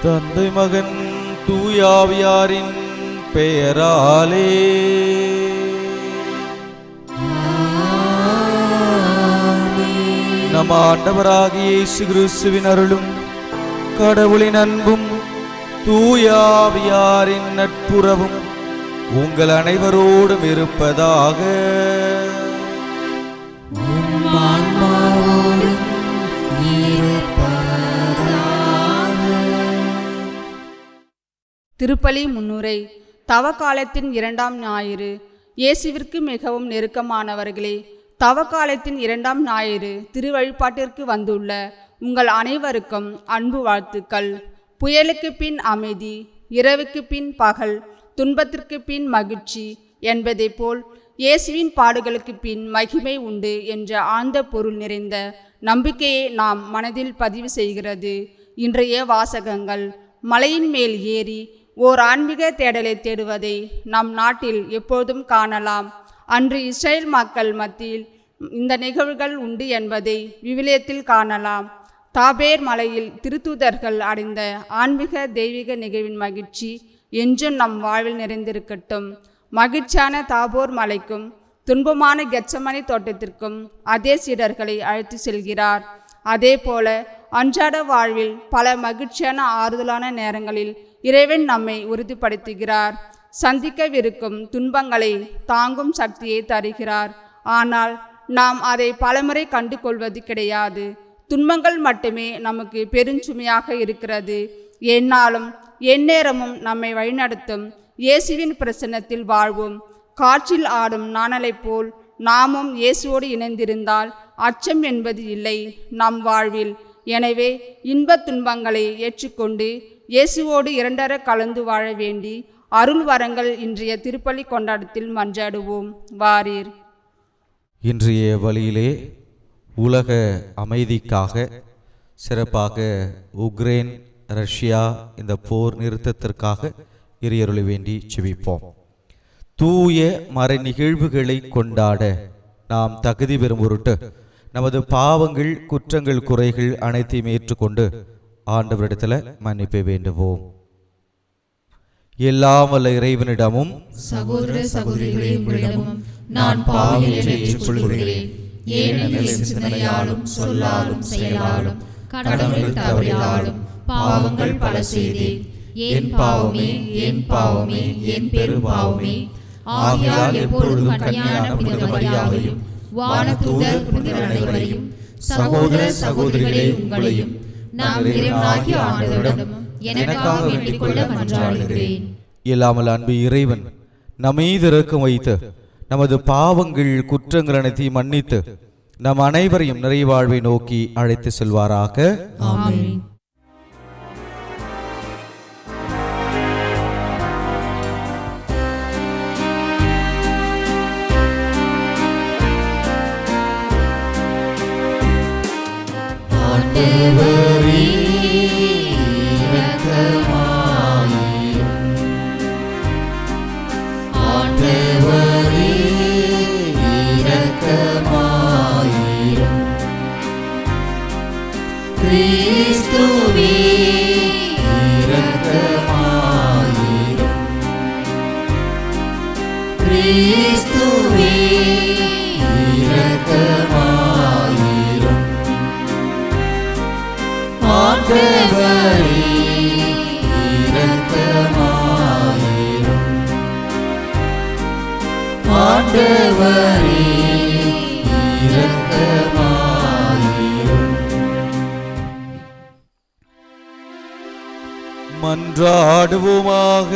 தந்தை மகன் தூயாவியாரின் பெயராலே. நம் ஆண்டவராகிய இயேசு கிறிஸ்துவின் அருளும் கடவுளின் அன்பும் தூயாவியாரின் நட்புறவும் உங்கள் அனைவரோடும் இருப்பதாக. திருப்பலி முன்னுரை. தவக்காலத்தின் 2ஆம் ஞாயிறு. இயேசுவிற்கு மிகவும் நெருக்கமானவர்களே, தவக்காலத்தின் 2ஆம் ஞாயிறு திருவழிபாட்டிற்கு வந்துள்ள உங்கள் அனைவருக்கும் அன்பு வாழ்த்துக்கள். புயலுக்கு பின் அமைதி, இரவுக்கு பின் பகல், துன்பத்திற்கு பின் மகிழ்ச்சி என்பதை போல் இயேசுவின் பாடுகளுக்கு பின் மகிமை உண்டு என்ற ஆழ்ந்த பொருள் நிறைந்த நம்பிக்கையை நாம் மனதில் பதிவு செய்கிறது இன்றைய வாசகங்கள். மலையின் மேல் ஏறி ஓர் ஆன்மீக தேடலை தேடுவதை நம் நாட்டில் எப்போதும் காணலாம். அன்று இஸ்ரேல் மக்கள் மத்தியில் இந்த நிகழ்வுகள் உண்டு என்பதை விவிலியத்தில் காணலாம். தாபேர் மலையில் திருத்தூதர்கள் அடைந்த ஆன்மீக தெய்வீக நிகழ்வின் மகிழ்ச்சி என்றும் நம் வாழ்வில் நிறைந்திருக்கட்டும். மகிழ்ச்சியான தாபோர் மலைக்கும் துன்பமான கெத்சமனே தோட்டத்திற்கும் அதே சீடர்களை அழைத்து செல்கிறார். அதே போல அன்றாட வாழ்வில் பல மகிழ்ச்சியான ஆறுதலான நேரங்களில் இறைவன் நம்மை உறுதிப்படுத்துகிறார். சந்திக்கவிருக்கும் துன்பங்களை தாங்கும் சக்தியை தருகிறார். ஆனால் நாம் அதை பலமுறை கண்டு கொள்வது கிடையாது. துன்பங்கள் மட்டுமே நமக்கு பெருஞ்சுமையாக இருக்கிறது. எந்நாளும் எந்நேரமும் நம்மை வழிநடத்தும் இயேசுவின் பிரசன்னத்தில் வாழ்வோம். காற்றில் ஆடும் நாணலை போல் நாமும் இயேசுவோடு இணைந்திருந்தால் அச்சம் என்பது இல்லை நம் வாழ்வில். எனவே இன்பத் துன்பங்களை ஏற்றுக்கொண்டு இயேசுவோடு இரண்டர கலந்து வாழ வேண்டி அருள் வரங்கள் இன்றைய திருப்பலி கொண்டாட்டத்தில் மன்றாடுவோம். வாரீர். இன்றைய வழியிலே உலக அமைதிக்காக, சிறப்பாக உக்ரைன் ரஷ்யா இந்த போர் நிறுத்தத்திற்காக இறையருளை வேண்டி செபிப்போம். தூய மறை நிகழ்வுகளை கொண்டாட நாம் தகுதி பெறும் பொருட்டு நமது பாவங்கள், குற்றங்கள், குறைகள் அனைத்தையும் ஏற்றுக்கொண்டு ஆண்டவரிடத்தில் மன்னிப்பை வேண்டுவோம். எல்லாம் வல்ல இறைவனிடமும் சகோதர சகோதரிகளிடமும் நான் பாவியை ஏற்றுக்கொள்கிறேன். ஏனெனில் சிந்தனையாலும் சொல்லாலும் செயலாலும் கடமையில் தவறினாலும் பாவங்கள் பல செய்தேன். என் பாவமே, என் பாவமே, என் பெரும் பாவமே. ஆகையால் எப்பொழுதும் கன்னியான புனித மரியாவையும் வானதூதர் புனிதர் அனைவரையும் சகோதர சகோதரிகளே உங்களையும் நாம் இறைவனாகிய ஆண்டவரிடம் எனக்காக வேண்டிக் கொள்ள மன்றாடுகிறேன். இல்லாமல் அன்பு இறைவன் நம்மீது இரக்கம் வைத்து நமது பாவங்கள், குற்றங்கள் அனைத்தையும் மன்னித்து நம் அனைவரையும் நிறைவாழ்வை நோக்கி அழைத்து செல்வாராக. ஆமென். ஆண்டவரே இரக்கமாயிரும். ஆண்டவரே இரக்கமாயிரும். கிறிஸ்துவே இரக்கமாயிரும். கிறிஸ்துவே இரக்கமாயிரும். ஆண்டவரே இரக்கமாயிரும். ஆண்டவரே இரக்கமாயிரும். மன்றாடுவோமாக.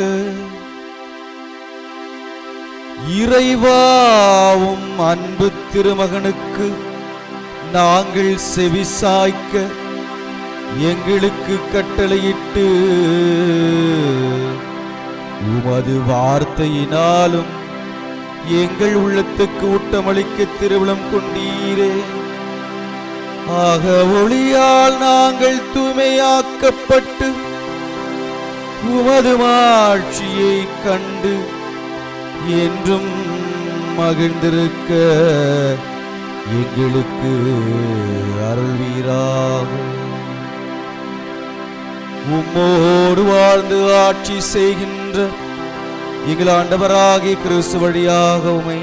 இறைவாவும் அன்பு திருமகனுக்கு நாங்கள் செவிசாய்க்க எங்களுக்கு கட்டளையிட்டு உமது வார்த்தையினாலும் எங்கள் உள்ளத்துக்கு ஊட்டமளிக்க திருவிழம் கொண்டீரே. ஆக ஒளியால் நாங்கள் தூய்மையாக்கப்பட்டு உமது மாட்சியை கண்டு என்றும் மகிழ்ந்திருக்க எங்களுக்கு அருள்வீராக. உம்மோடு வாழ்ந்து ஆட்சி செய்கின்ற எங்கள் ஆண்டவராகிய கிறிஸ்து வழியாக உம்மை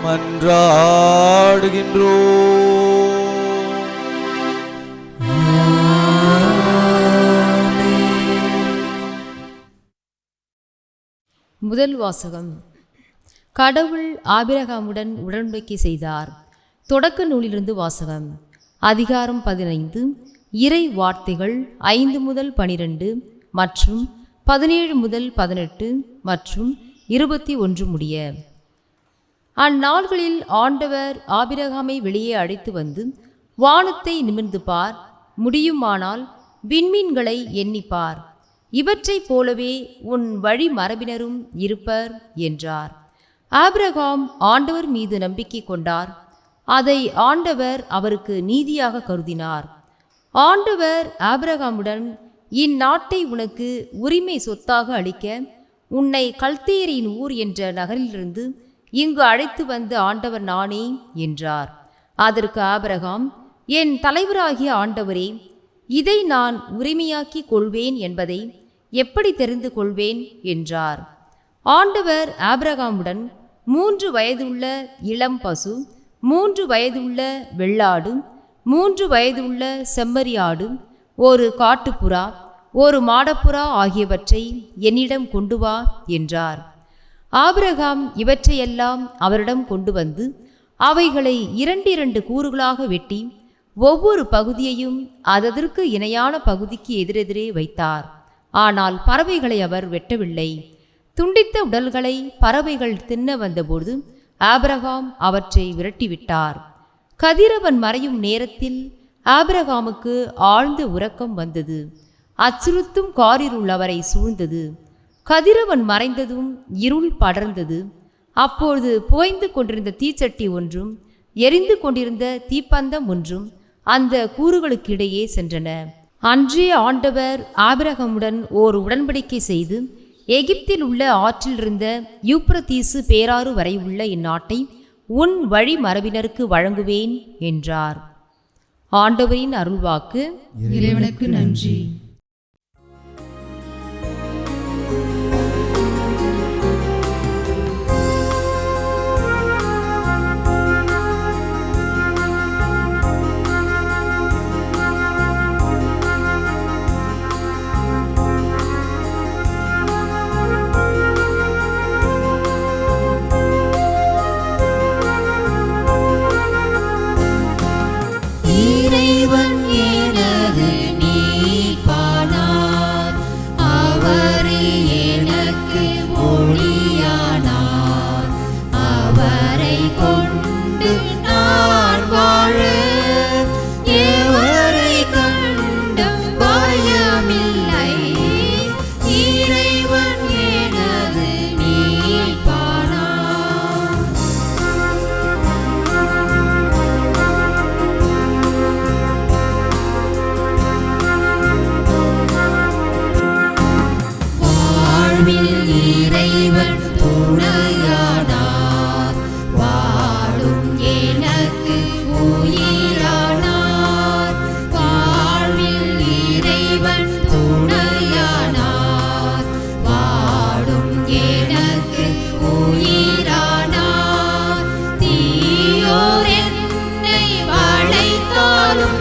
மன்றாடுகின்றோம். முதல் வாசகம். கடவுள் ஆபிரகாமுடன் உடன்படிக்கை செய்தார். தொடக்க நூலிலிருந்து வாசகம். அதிகாரம் 15, இறை வார்த்தைகள் 5 முதல் 12 மற்றும் 17 முதல் 18 மற்றும் 21 முடிய. அந்நாள்களில் ஆண்டவர் ஆபிரகாமை வெளியே அழைத்து வந்து, வானத்தை நிமிர்ந்து பார், முடியுமானால் விண்மீன்களை எண்ணிப்பார், இவற்றைப் போலவே உன் வழி மரபினரும் இருப்பர் என்றார். ஆபிரகாம் ஆண்டவர் மீது நம்பிக்கை கொண்டார். அதை ஆண்டவர் அவருக்கு நீதியாக கருதினார். ஆண்டவர் ஆபிரகாமுடன், இந்நாட்டை உனக்கு உரிமை சொத்தாக அளிக்க உன்னை கல்தேயரின் ஊர் என்ற நகரிலிருந்து இங்கு அழைத்து வந்த ஆண்டவர் நானே என்றார். அதற்கு ஆபிரகாம், என் தலைவராகிய ஆண்டவரே, இதை நான் உரிமையாக்கி கொள்வேன் என்பதை எப்படி தெரிந்து கொள்வேன் என்றார். ஆண்டவர் ஆபிரகாமுடன் 3 வயதுள்ள இளம் பசு, 3 வயதுள்ள வெள்ளாடு, 3 வயதுள்ள செம்மறியாடு, ஒரு காட்டுப்புறா, ஒரு மாடப்புறா ஆகியவற்றை என்னிடம் கொண்டு வா என்றார். ஆபிரகாம் இவற்றையெல்லாம் அவரிடம் கொண்டு வந்து அவைகளை 2 கூறுகளாக வெட்டி ஒவ்வொரு பகுதியையும் அதற்கு இணையான பகுதிக்கு எதிரெதிரே வைத்தார். ஆனால் பறவைகளை அவர் வெட்டவில்லை. துண்டித்த உடல்களை பறவைகள் தின்ன வந்தபோது ஆபிரகாம் அவற்றை விரட்டிவிட்டார். கதிரவன் மறையும் நேரத்தில் ஆபிரகாமுக்கு ஆழ்ந்த உறக்கம் வந்தது. அச்சுறுத்தும் காரிருள் அவரை சூழ்ந்தது. கதிரவன் மறைந்ததும் இருள் படர்ந்தது. அப்பொழுது புகைந்து கொண்டிருந்த தீச்சட்டி ஒன்றும் எரிந்து கொண்டிருந்த தீப்பந்தம் ஒன்றும் அந்த கூறுகளுக்கிடையே சென்றன. அன்றே ஆண்டவர் ஆபிரகாமுடன் ஓர் உடன்படிக்கை செய்து, எகிப்தில் உள்ள ஆற்றில் இருந்த யூப்ரதீசு பேராறு வரை உள்ள இந்நாட்டை உன் வழி மரபினருக்கு வழங்குவேன் என்றார். ஆண்டவரின் அருள்வாக்கு. இறைவனுக்கு நன்றி. இறைவன் எனது நீட்பானார், அவரே எனக்கு ஒளியானார். அவரை கொண்டு நான் வாழ எவரை கண்டும் பயமில்லை. இறைவன் எனது நீட்பானார். வாழ்வில் இறைவன் துணையானார், வாழும் எனக்கு உயிரானார். வாழ்வில் இறைவன் துணையானார், வாழும் எனக்கு உயிரானார். தீயோர் என்னை வளைத்தாலும்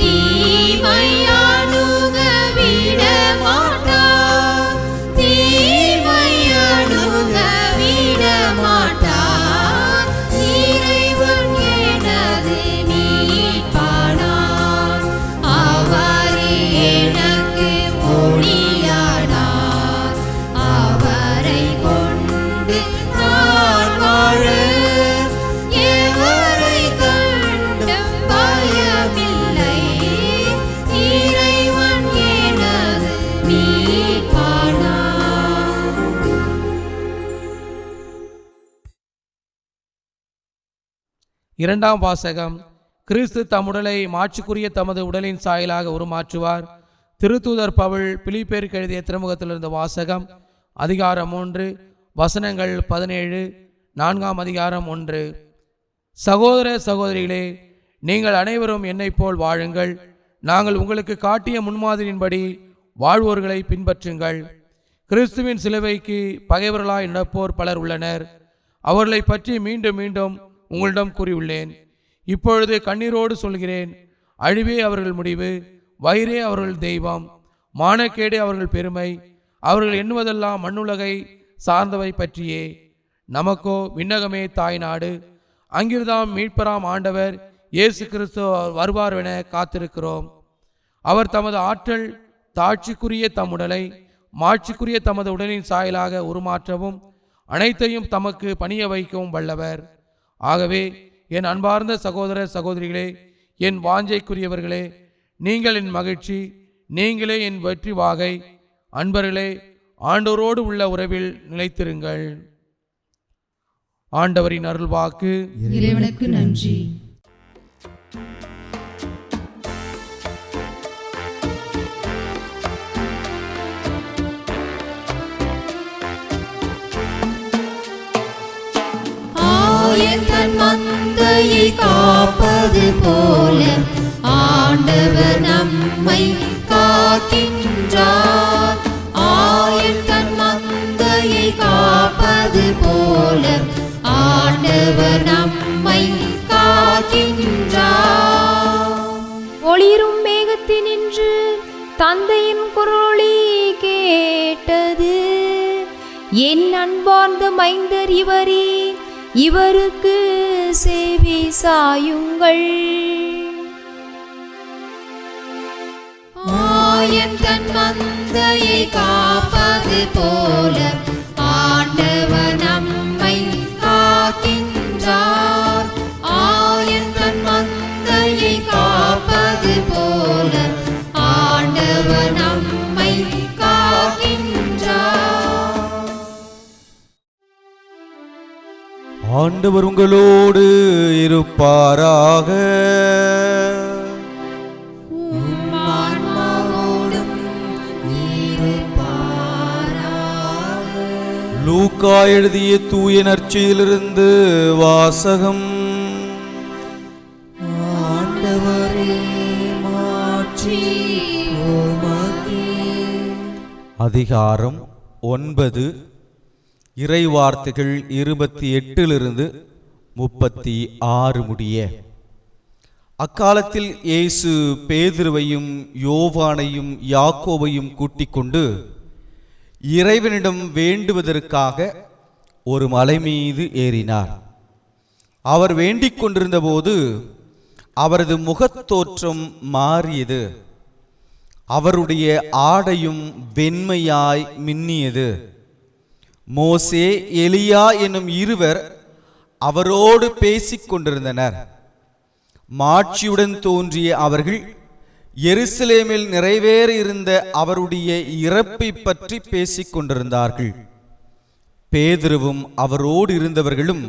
தீமையானுக விட மாட்டார். தீமையானுக விட மாட்டார். இறைவன் எனது மீட்பானார், அவரே எனக்கு ஒளியானார். அவரை கொண்டு நான் வாழ எவரை கண்டும் பயமில்லை. இறைவன் எனது மீட்பானார். இரண்டாம் வாசகம். கிறிஸ்து தம் உடலை மாட்சிக்குரிய தமது உடலின் சாயலாக உருமாற்றுவார். திருத்தூதர் பவுல் பிலிப்பேருக்கு எழுதிய திருமுகத்திலிருந்து வாசகம். அதிகாரம் 3, வசனங்கள் 17, 4ஆம் அதிகாரம் 1. சகோதர சகோதரிகளே, நீங்கள் அனைவரும் என்னைப் போல் வாழுங்கள். நாங்கள் உங்களுக்கு காட்டிய முன்மாதிரியின்படி வாழ்வோர்களை பின்பற்றுங்கள். கிறிஸ்துவின் சிலுவைக்கு பகைவர்களாய் நடப்போர் பலர் உள்ளனர். அவர்களை பற்றி மீண்டும் மீண்டும் உங்களிடம் கூறியுள்ளேன். இப்பொழுது கண்ணீரோடு சொல்கிறேன், அழிவே அவர்கள் முடிவு, வயிறே அவர்கள் தெய்வம், மானக்கேடே அவர்கள் பெருமை, அவர்கள் எண்ணுவதெல்லாம் மண்ணுலகை சார்ந்தவை பற்றியே. நமக்கோ விண்ணகமே தாய் நாடு, அங்கிருந்தாம் மீட்பராம் ஆண்டவர் இயேசு கிறிஸ்து வருவார் என காத்திருக்கிறோம். அவர் தமது ஆற்றல் தாட்சிக்குரிய தம் உடலை மாட்சிக்குரிய தமது உடலின் சாயலாக உருமாற்றவும் அனைத்தையும் தமக்கு பணிய வைக்கவும் வல்லவர். ஆகவே என் அன்பார்ந்த சகோதர சகோதரிகளே, என் வாஞ்சைக்குரியவர்களே, நீங்கள் என் மகிழ்ச்சி, நீங்களே என் வெற்றி வாகை. அன்பர்களே, ஆண்டவரோடு உள்ள உறவில் நிலைத்திருங்கள். ஆண்டவரின் அருள்வாக்கு. இறைவனுக்கு நன்றி. ஆயத்தன் மந்தையை காப்பது போல ஆண்டவர் நம்மை காக்கின்றார். ஆயத்தன் மந்தையை காப்பது போல ஆண்டவர் நம்மை காக்கின்றார். ஒளிரும் மேகத்தினின்று தந்தையின் குரலொலி கேட்டது. என் அன்பார்ந்த மைந்தர் இவரே, இவருக்கு செவி சாயுங்கள். ஆயத்தன் மந்தையை காப்பது போல ஆண்டவர் நம்மை காக்கின்றார். ஆயத்தன் மந்தையை காப்பது போல ஆண்டவர் நம்மை காக்கின்றார். ஆண்டவர் உங்களோடு இருப்பாராக. லூக்கா எழுதிய தூய நற்செய்தியிலிருந்து வாசகம். அதிகாரம் 9, இறைவார்த்தைகள் 28 36 முடிய. அக்காலத்தில் இயேசு பேதுருவையும் யோவானையும் யாக்கோபையும் கூட்டிக் கொண்டு இறைவனிடம் வேண்டுவதற்காக ஒரு மலை மீது ஏறினார். அவர் வேண்டிக் கொண்டிருந்த போது அவரது முகத்தோற்றம் மாறியது. அவருடைய ஆடையும் வெண்மையாய் மின்னியது. மோசே, எலியா என்னும் இருவர் அவரோடு பேசிக் கொண்டிருந்தனர். மாட்சியுடன் தோன்றிய அவர்கள் எருசலேமில் நிறைவேற இருந்த அவருடைய இறப்பை பற்றி பேசிக் கொண்டிருந்தார்கள். பேதுருவும் அவரோடு இருந்தவர்களும்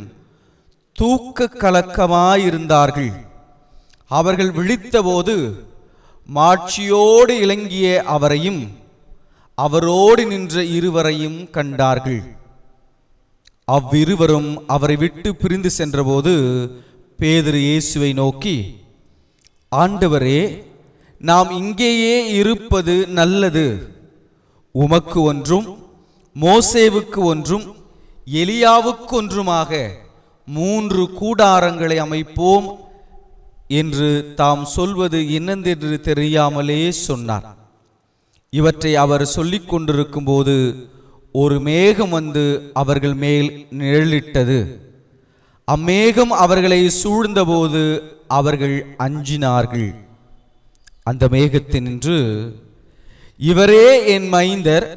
தூக்க கலக்கமாயிருந்தார்கள். அவர்கள் விழித்தபோது மாட்சியோடு இலங்கிய அவரையும் அவரோடு நின்ற இருவரையும் கண்டார்கள். அவ்விருவரும் அவரை விட்டு பிரிந்து சென்றபோது பேதுரு இயேசுவை நோக்கி, ஆண்டவரே, நாம் இங்கேயே இருப்பது நல்லது. உமக்கு ஒன்றும் மோசேவுக்கு ஒன்றும் எலியாவுக்கு ஒன்றுமாக 3 கூடாரங்களை அமைப்போம் என்று தாம் சொல்வது என்னென்று தெரியாமலே சொன்னார். இவற்றை அவர் சொல்லிக் கொண்டிருக்கும் போது ஒரு மேகம் வந்து அவர்கள் மேல் நிழலிட்டது. அம்மேகம் அவர்களை சூழ்ந்தபோது அவர்கள் அஞ்சினார்கள். அந்த மேகத்தினின்று, இவரே என் மைந்தர்,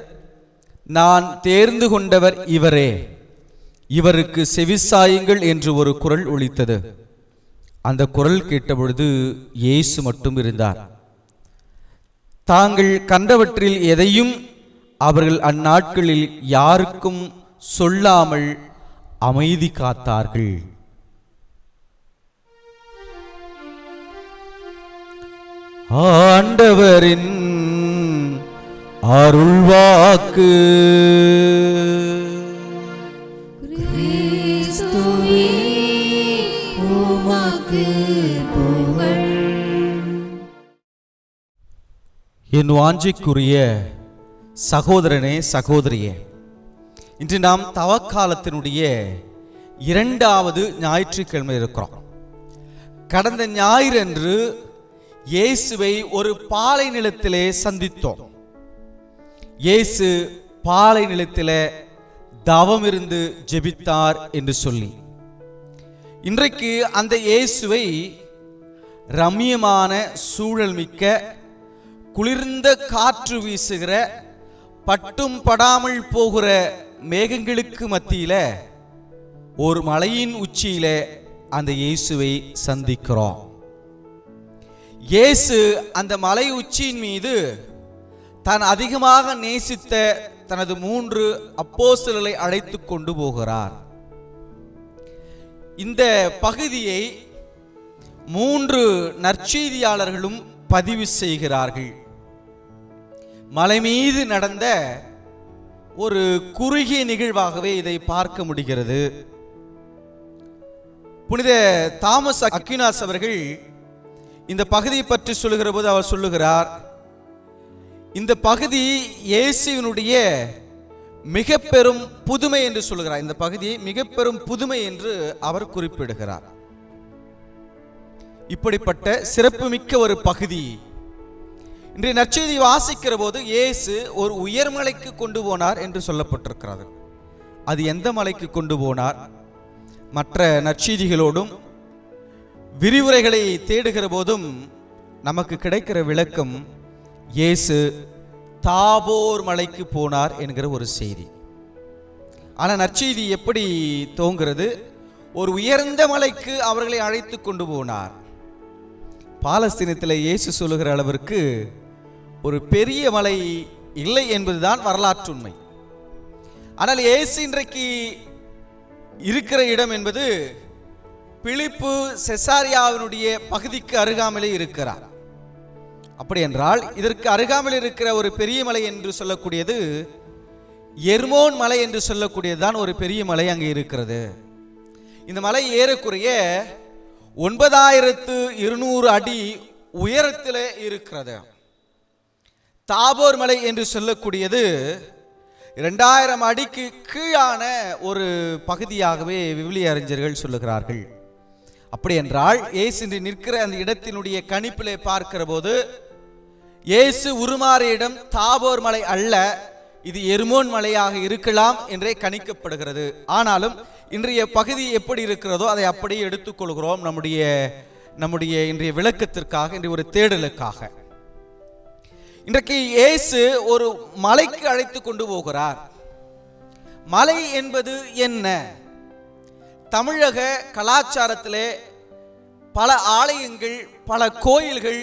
நான் தேர்ந்து கொண்டவர் இவரே, இவருக்கு செவிசாயுங்கள் என்று ஒரு குரல் ஒலித்தது. அந்த குரல் கேட்டபொழுது இயேசு மட்டும் இருந்தார். தாங்கள் கண்டவற்றில் எதையும் அவர்கள் அந்நாட்களில் யாருக்கும் சொல்லாமல் அமைதி காத்தார்கள். ஆண்டவரின் அருள்வாக்கு. கிறிஸ்துவே உமக்கு புகழ். என் வாஞ்சிக்குரிய சகோதரனே சகோதரியே, இன்று நாம் தவக்காலத்தினுடைய 2வது ஞாயிற்றுக்கிழமை இருக்கிறோம். கடந்த ஞாயிறன்று இயேசுவை ஒரு பாலை நிலத்திலே சந்தித்தோம். இயேசு பாலை நிலத்திலே தவம் இருந்து ஜெபித்தார் என்று சொல்லி, இன்றைக்கு அந்த இயேசுவை ரம்மியமான சூழல் மிக்க குளிர்ந்த காற்று வீசுகிற பட்டும் படாமல் போகிற மேகங்களுக்கு மத்தியில ஒரு மலையின் உச்சியில அந்த இயேசுவை சந்திக்கிறோம். இயேசு அந்த மலை உச்சியின் மீது தான் அதிகமாக நேசித்த தனது 3 அப்போஸ்தலர்களை அழைத்து கொண்டு போகிறார். இந்த பகுதியை 3 நற்செய்தியாளர்களும் பதிவு செய்கிறார்கள். மலை மீது நடந்த ஒரு குறுகிய நிகழ்வாகவே இதை பார்க்க முடிகிறது. புனித தாமஸ் அக்வினாஸ் அவர்கள் இந்த பகுதியை பற்றி சொல்லுகிற போது அவர் சொல்லுகிறார், இந்த பகுதி இயேசுவினுடைய மிக பெரும் புதுமை என்று சொல்லுகிறார். இந்த பகுதியை மிக பெரும் புதுமை என்று அவர் குறிப்பிடுகிறார். இப்படிப்பட்ட சிறப்புமிக்க ஒரு பகுதி. இன்றைய நற்செய்தி வாசிக்கிற போது இயேசு ஒரு உயர்மலைக்கு கொண்டு போனார் என்று சொல்லப்பட்டிருக்கிறது. அது எந்த மலைக்கு கொண்டு போனார்? மற்ற நற்செய்திகளோடும் விரிவுரைகளை தேடுகிற போதும் நமக்கு கிடைக்கிற விளக்கம் இயேசு தாபோர் மலைக்கு போனார் என்கிற ஒரு செய்தி. ஆனால் நற்செய்தி எப்படி துவங்குகிறது? ஒரு உயர்ந்த மலைக்கு அவர்களை அழைத்து கொண்டு போனார். பாலஸ்தீனத்தில் இயேசு சொல்லுகிற அளவிற்கு ஒரு பெரிய மலை இல்லை என்பதுதான் வரலாற்று உண்மை. ஆனால் இயேசு இன்றைக்கு இருக்கிற இடம் என்பது பிலிப்பு செசாரியாவினுடைய பகுதிக்கு அருகாமலே இருக்கிறார். அப்படி என்றால் இதற்கு அருகாமல் இருக்கிற ஒரு பெரிய மலை என்று சொல்லக்கூடியது எர்மோன் மலை என்று சொல்லக்கூடியதுதான் ஒரு பெரிய மலை அங்கே இருக்கிறது. இந்த மலை ஏறக்குறைய 9200 அடி உயரத்தில் இருக்கிறது. தாபோர் மலை என்று சொல்லக்கூடியது 2000 அடிக்கு கீழான ஒரு பகுதியாகவே விவிலிய அறிஞர்கள் சொல்லுகிறார்கள். அப்படி என்றால் இயேசு இன்று நிற்கிற அந்த இடத்தினுடைய கணிப்பிலே பார்க்கிற போது இயேசு உருமாறிய இடம் தாபோர் மலை அல்ல, இது எர்மோன் மலையாக இருக்கலாம் என்றே கணிக்கப்படுகிறது. ஆனாலும் இன்றைய பகுதி எப்படி இருக்கிறதோ அதை அப்படியே எடுத்துக்கொள்கிறோம் நம்முடைய இன்றைய விளக்கத்திற்காக, இன்றைய ஒரு தேடலுக்காக. இன்றைக்கு இயேசு ஒரு மலைக்கு அழைத்து கொண்டு போகிறார். மலை என்பது என்ன? தமிழக கலாச்சாரத்திலே பல ஆலயங்கள், பல கோயில்கள்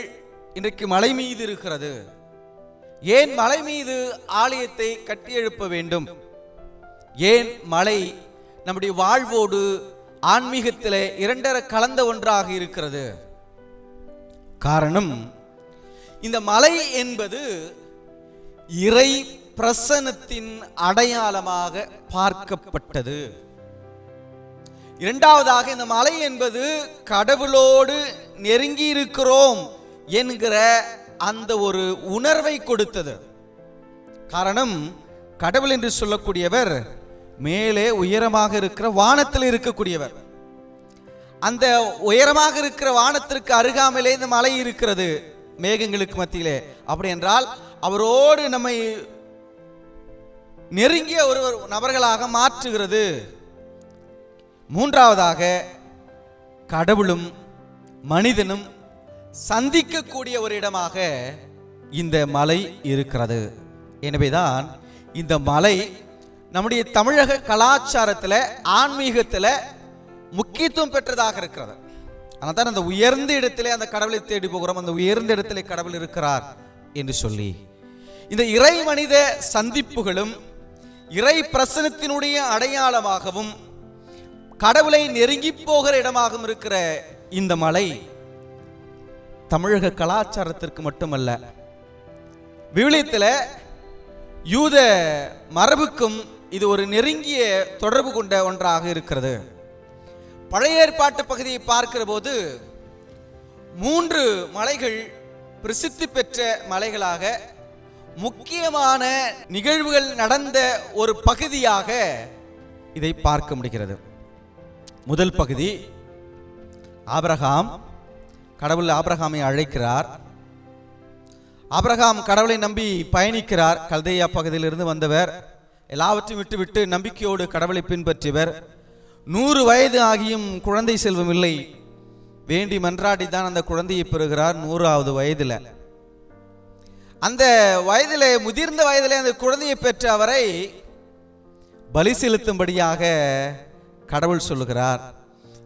இன்றைக்கு மலை மீது இருக்கிறது. ஏன் மலை மீது ஆலயத்தை கட்டி எழுப்ப வேண்டும்? ஏன் மலை நம்முடைய வாழ்வோடு ஆன்மீகத்திலே 2 கலந்த ஒன்றாக இருக்கிறது? காரணம், இந்த மலை என்பது இறை பிரசன்னத்தின் அடையாளமாக பார்க்கப்பட்டது. இரண்டாவதாக, இந்த மலை என்பது கடவுளோடு நெருங்கி இருக்கிறோம் என்கிற அந்த ஒரு உணர்வை கொடுத்தது. காரணம், கடவுள் என்று சொல்லக்கூடியவர் மேலே உயரமாக இருக்கிற வானத்தில் இருக்கக்கூடியவர். அந்த உயரமாக இருக்கிற வானத்திற்கு அருகாமலே இந்த மலை இருக்கிறது, மேகங்களுக்கு மத்தியிலே. அப்படி என்றால் அவரோடு நம்மை நெருங்கிய ஒரு நபர்களாக மாற்றுகிறது. மூன்றாவதாக, கடவுளும் மனிதனும் சந்திக்கக்கூடிய ஒரு இடமாக இந்த மலை இருக்கிறது. எனவேதான் இந்த மலை நம்முடைய தமிழக கலாச்சாரத்தில், ஆன்மீகத்தில் முக்கியத்துவம் பெற்றதாக இருக்கிறது. ஆனால் தான் அந்த உயர்ந்த இடத்திலே அந்த கடவுளை தேடி போகிறோம். அந்த உயர்ந்த இடத்திலே கடவுள் இருக்கிறார் என்று சொல்லி இந்த இறை மனித சந்திப்புகளும் இறை பிரசன்னத்தினுடைய அடையாளமாகவும் கடவுளை நெருங்கி போகிற இடமாகவும் இருக்கிற இந்த மலை தமிழக கலாச்சாரத்திற்கு மட்டுமல்ல, விவிலியத்தில் யூத மரபுக்கும் இது ஒரு நெருங்கிய தொடர்பு கொண்ட ஒன்றாக இருக்கிறது. பழைய ஏற்பாட்டு பகுதியை பார்க்கிற போது 3 மலைகள் பிரசித்தி பெற்ற மலைகளாக, முக்கியமான நிகழ்வுகள் நடந்த ஒரு பகுதியாக இதை பார்க்க முடிகிறது. முதல் பகுதி, ஆபிரகாம். கடவுள் ஆபிரகாமை அழைக்கிறார். ஆபிரகாம் கடவுளை நம்பி பயணிக்கிறார். கல்தேயா பகுதியிலிருந்து வந்தவர், எல்லாவற்றையும் விட்டுவிட்டு நம்பிக்கையோடு கடவுளை பின்பற்றியவர். 100 வயது ஆகியும் குழந்தை செல்வம் இல்லை. வேண்டி மன்றாடி தான் அந்த குழந்தையை பெறுகிறார் 100வது வயதில். அந்த வயதிலே, முதிர்ந்த வயதிலே அந்த குழந்தையை பெற்ற அவரை பலி செலுத்தும்படியாக கடவுள் சொல்லுகிறார்.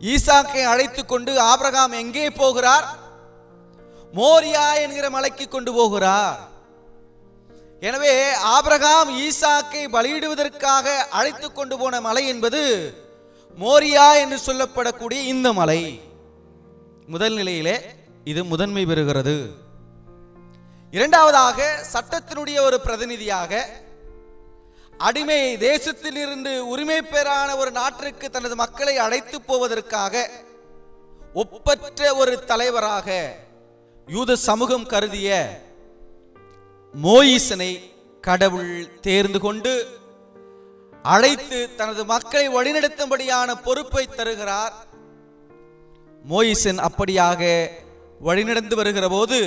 ஈசாக்கை அழைத்து கொண்டு ஆபிரகாம் எங்கே போகிறார்? மோரியா என்கிற மலைக்கு கொண்டு போகிறார். எனவே ஆபிரகாம் ஈசாக்கை பலியிடுவதற்காக அழைத்து கொண்டு போன மலை என்பது மோரியா என்று சொல்லப்படக்கூடிய இந்த மலை. முதல் நிலையிலே இது முதன்மை பெறுகிறது. இரண்டாவதாக, சட்டத்தினுடைய ஒரு பிரதிநிதியாக, அடிமை தேசத்திலிருந்து உரிமை பெறான ஒரு நாட்டிற்கு தனது மக்களை அழைத்து போவதற்காக ஒப்பற்ற ஒரு தலைவராக யூத சமூகம் கருதிய மோயிசனை கடவுள் தேர்ந்து கொண்டு அழைத்து தனது மக்களை வழிநடத்தும்படியான பொறுப்பை தருகிறார். மோயிசன் அப்படியாக வழிநடந்து வருகிற போது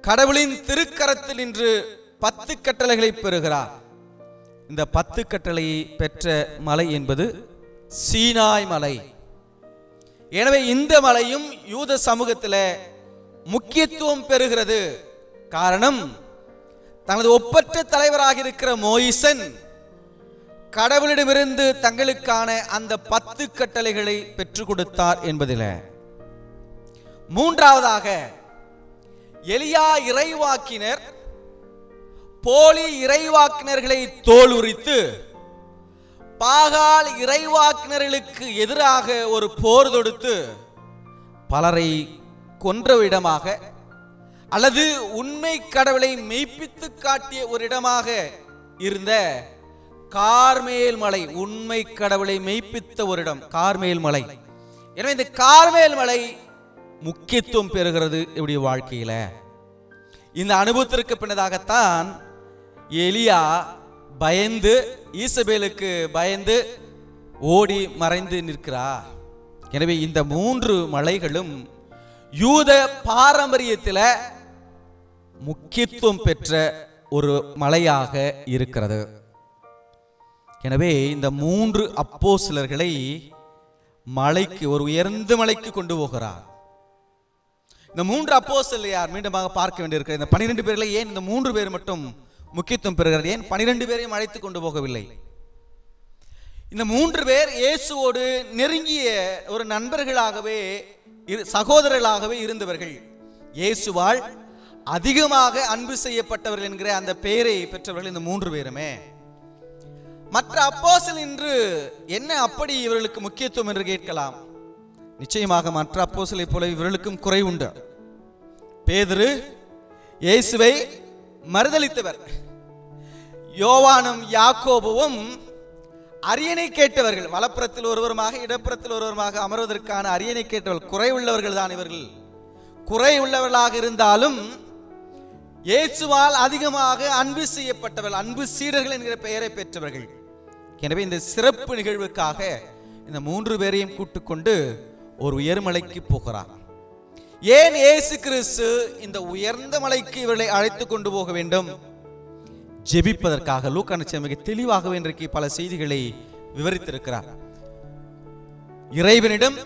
கடவுளின் திருக்கரத்தில் நின்று 10 கட்டளைகளை பெறுகிறார். இந்த 10 கட்டளையை பெற்ற மலை என்பது சீனாய் மலை. எனவே இந்த மலையும் யூத சமூகத்தில் முக்கியத்துவம் பெறுகிறது. காரணம், தனது ஒப்பற்ற தலைவராக இருக்கிற மோயிசன் கடவுளிடமிருந்து தங்களுக்கான அந்த 10 கட்டளைகளை பெற்றுக் கொடுத்தார் என்பதில். மூன்றாவதாக, எலியா இறைவாக்கினர் போலி இறைவாக்கினர்களை தோல் உரித்து பாகால் இறைவாக்கினர்களுக்கு எதிராக ஒரு போர் தொடுத்து பலரை கொன்ற இடமாக, அல்லது உண்மை கடவுளை மெய்ப்பித்து காட்டிய ஒரு இடமாக இருந்த கார்மேல் மலை, உண்மை கடவுளை மெய்ப்பித்த ஒரு இடம் கார்மேல் மலை. எனவே இந்த கார்மேல் மலை முக்கியத்துவம் பெறுகிறது இவருடைய வாழ்க்கையில. இந்த அனுபவத்திற்கு பின்னதாகத்தான் எலியா பயந்து, ஈசபேலுக்கு பயந்து ஓடி மறைந்து நிற்கிறார். எனவே இந்த 3 மலைகளும் யூத பாரம்பரியத்தில் முக்கியத்துவம் பெற்ற ஒரு மலையாக இருக்கிறது. எனவே இந்த 3 அப்போஸ்தலர்களை மலைக்கு, ஒரு உயர்ந்த மலைக்கு கொண்டு போகிறார். இந்த 3 அப்போஸ்தலர் யார் மீண்டுமாக பார்க்க வேண்டியிருக்கிறது. இந்த 12 பேர்களை ஏன் இந்த 3 பேர் மட்டும் முக்கியத்துவம் பெறுகிறது? ஏன் 12 பேரையும் அழைத்து கொண்டு போகவில்லை? இந்த 3 பேர் இயேசுவோடு நெருங்கிய ஒரு நண்பர்களாகவே, சகோதரர்களாகவே இருந்தவர்கள். இயேசுவால் அதிகமாக அன்பு செய்யப்பட்டவர்கள் என்கிற அந்த பெயரை பெற்றவர்கள் இந்த 3 பேருமே. மற்ற அப்போஸ்தலர் இன்று என்ன அப்படி இவர்களுக்கு முக்கியத்துவம் என்று கேட்கலாம். நிச்சயமாக மற்ற அப்போஸ்தலரை போல இவர்களுக்கும் குறை உண்டு. பேதுரு இயேசுவை மறுதலித்தவர். யோவானும் யாக்கோபுவும் அரியணை கேட்டவர்கள். வலப்புறத்தில் ஒருவருமாக இடப்புறத்தில் ஒருவருமாக அமர்வதற்கான அரியணை கேட்டவர்கள். குறை உள்ளவர்கள் தான் இவர்கள். குறை உள்ளவர்களாக இருந்தாலும் இயேசுவால் அதிகமாக அன்பு செய்யப்பட்டவர்கள், அன்பு சீடர்கள் என்கிற பெயரை பெற்றவர்கள். எனவே இந்த சிறப்பு நிகழ்வுக்காக இந்த 3 பேரையும் கூட்டுக்கொண்டு ஒரு உயர்மலைக்கு போகிறார். ஏன் இயேசு கிறிஸ்து இந்த உயர்ந்த மலைக்கு இவர்களை அழைத்து கொண்டு போக வேண்டும்? ஜெபிப்பதற்காக. லூக்கா மிக தெளிவாகவே இன்றைக்கு பல செய்திகளை விவரித்திருக்கிறார். இறைவனிடம்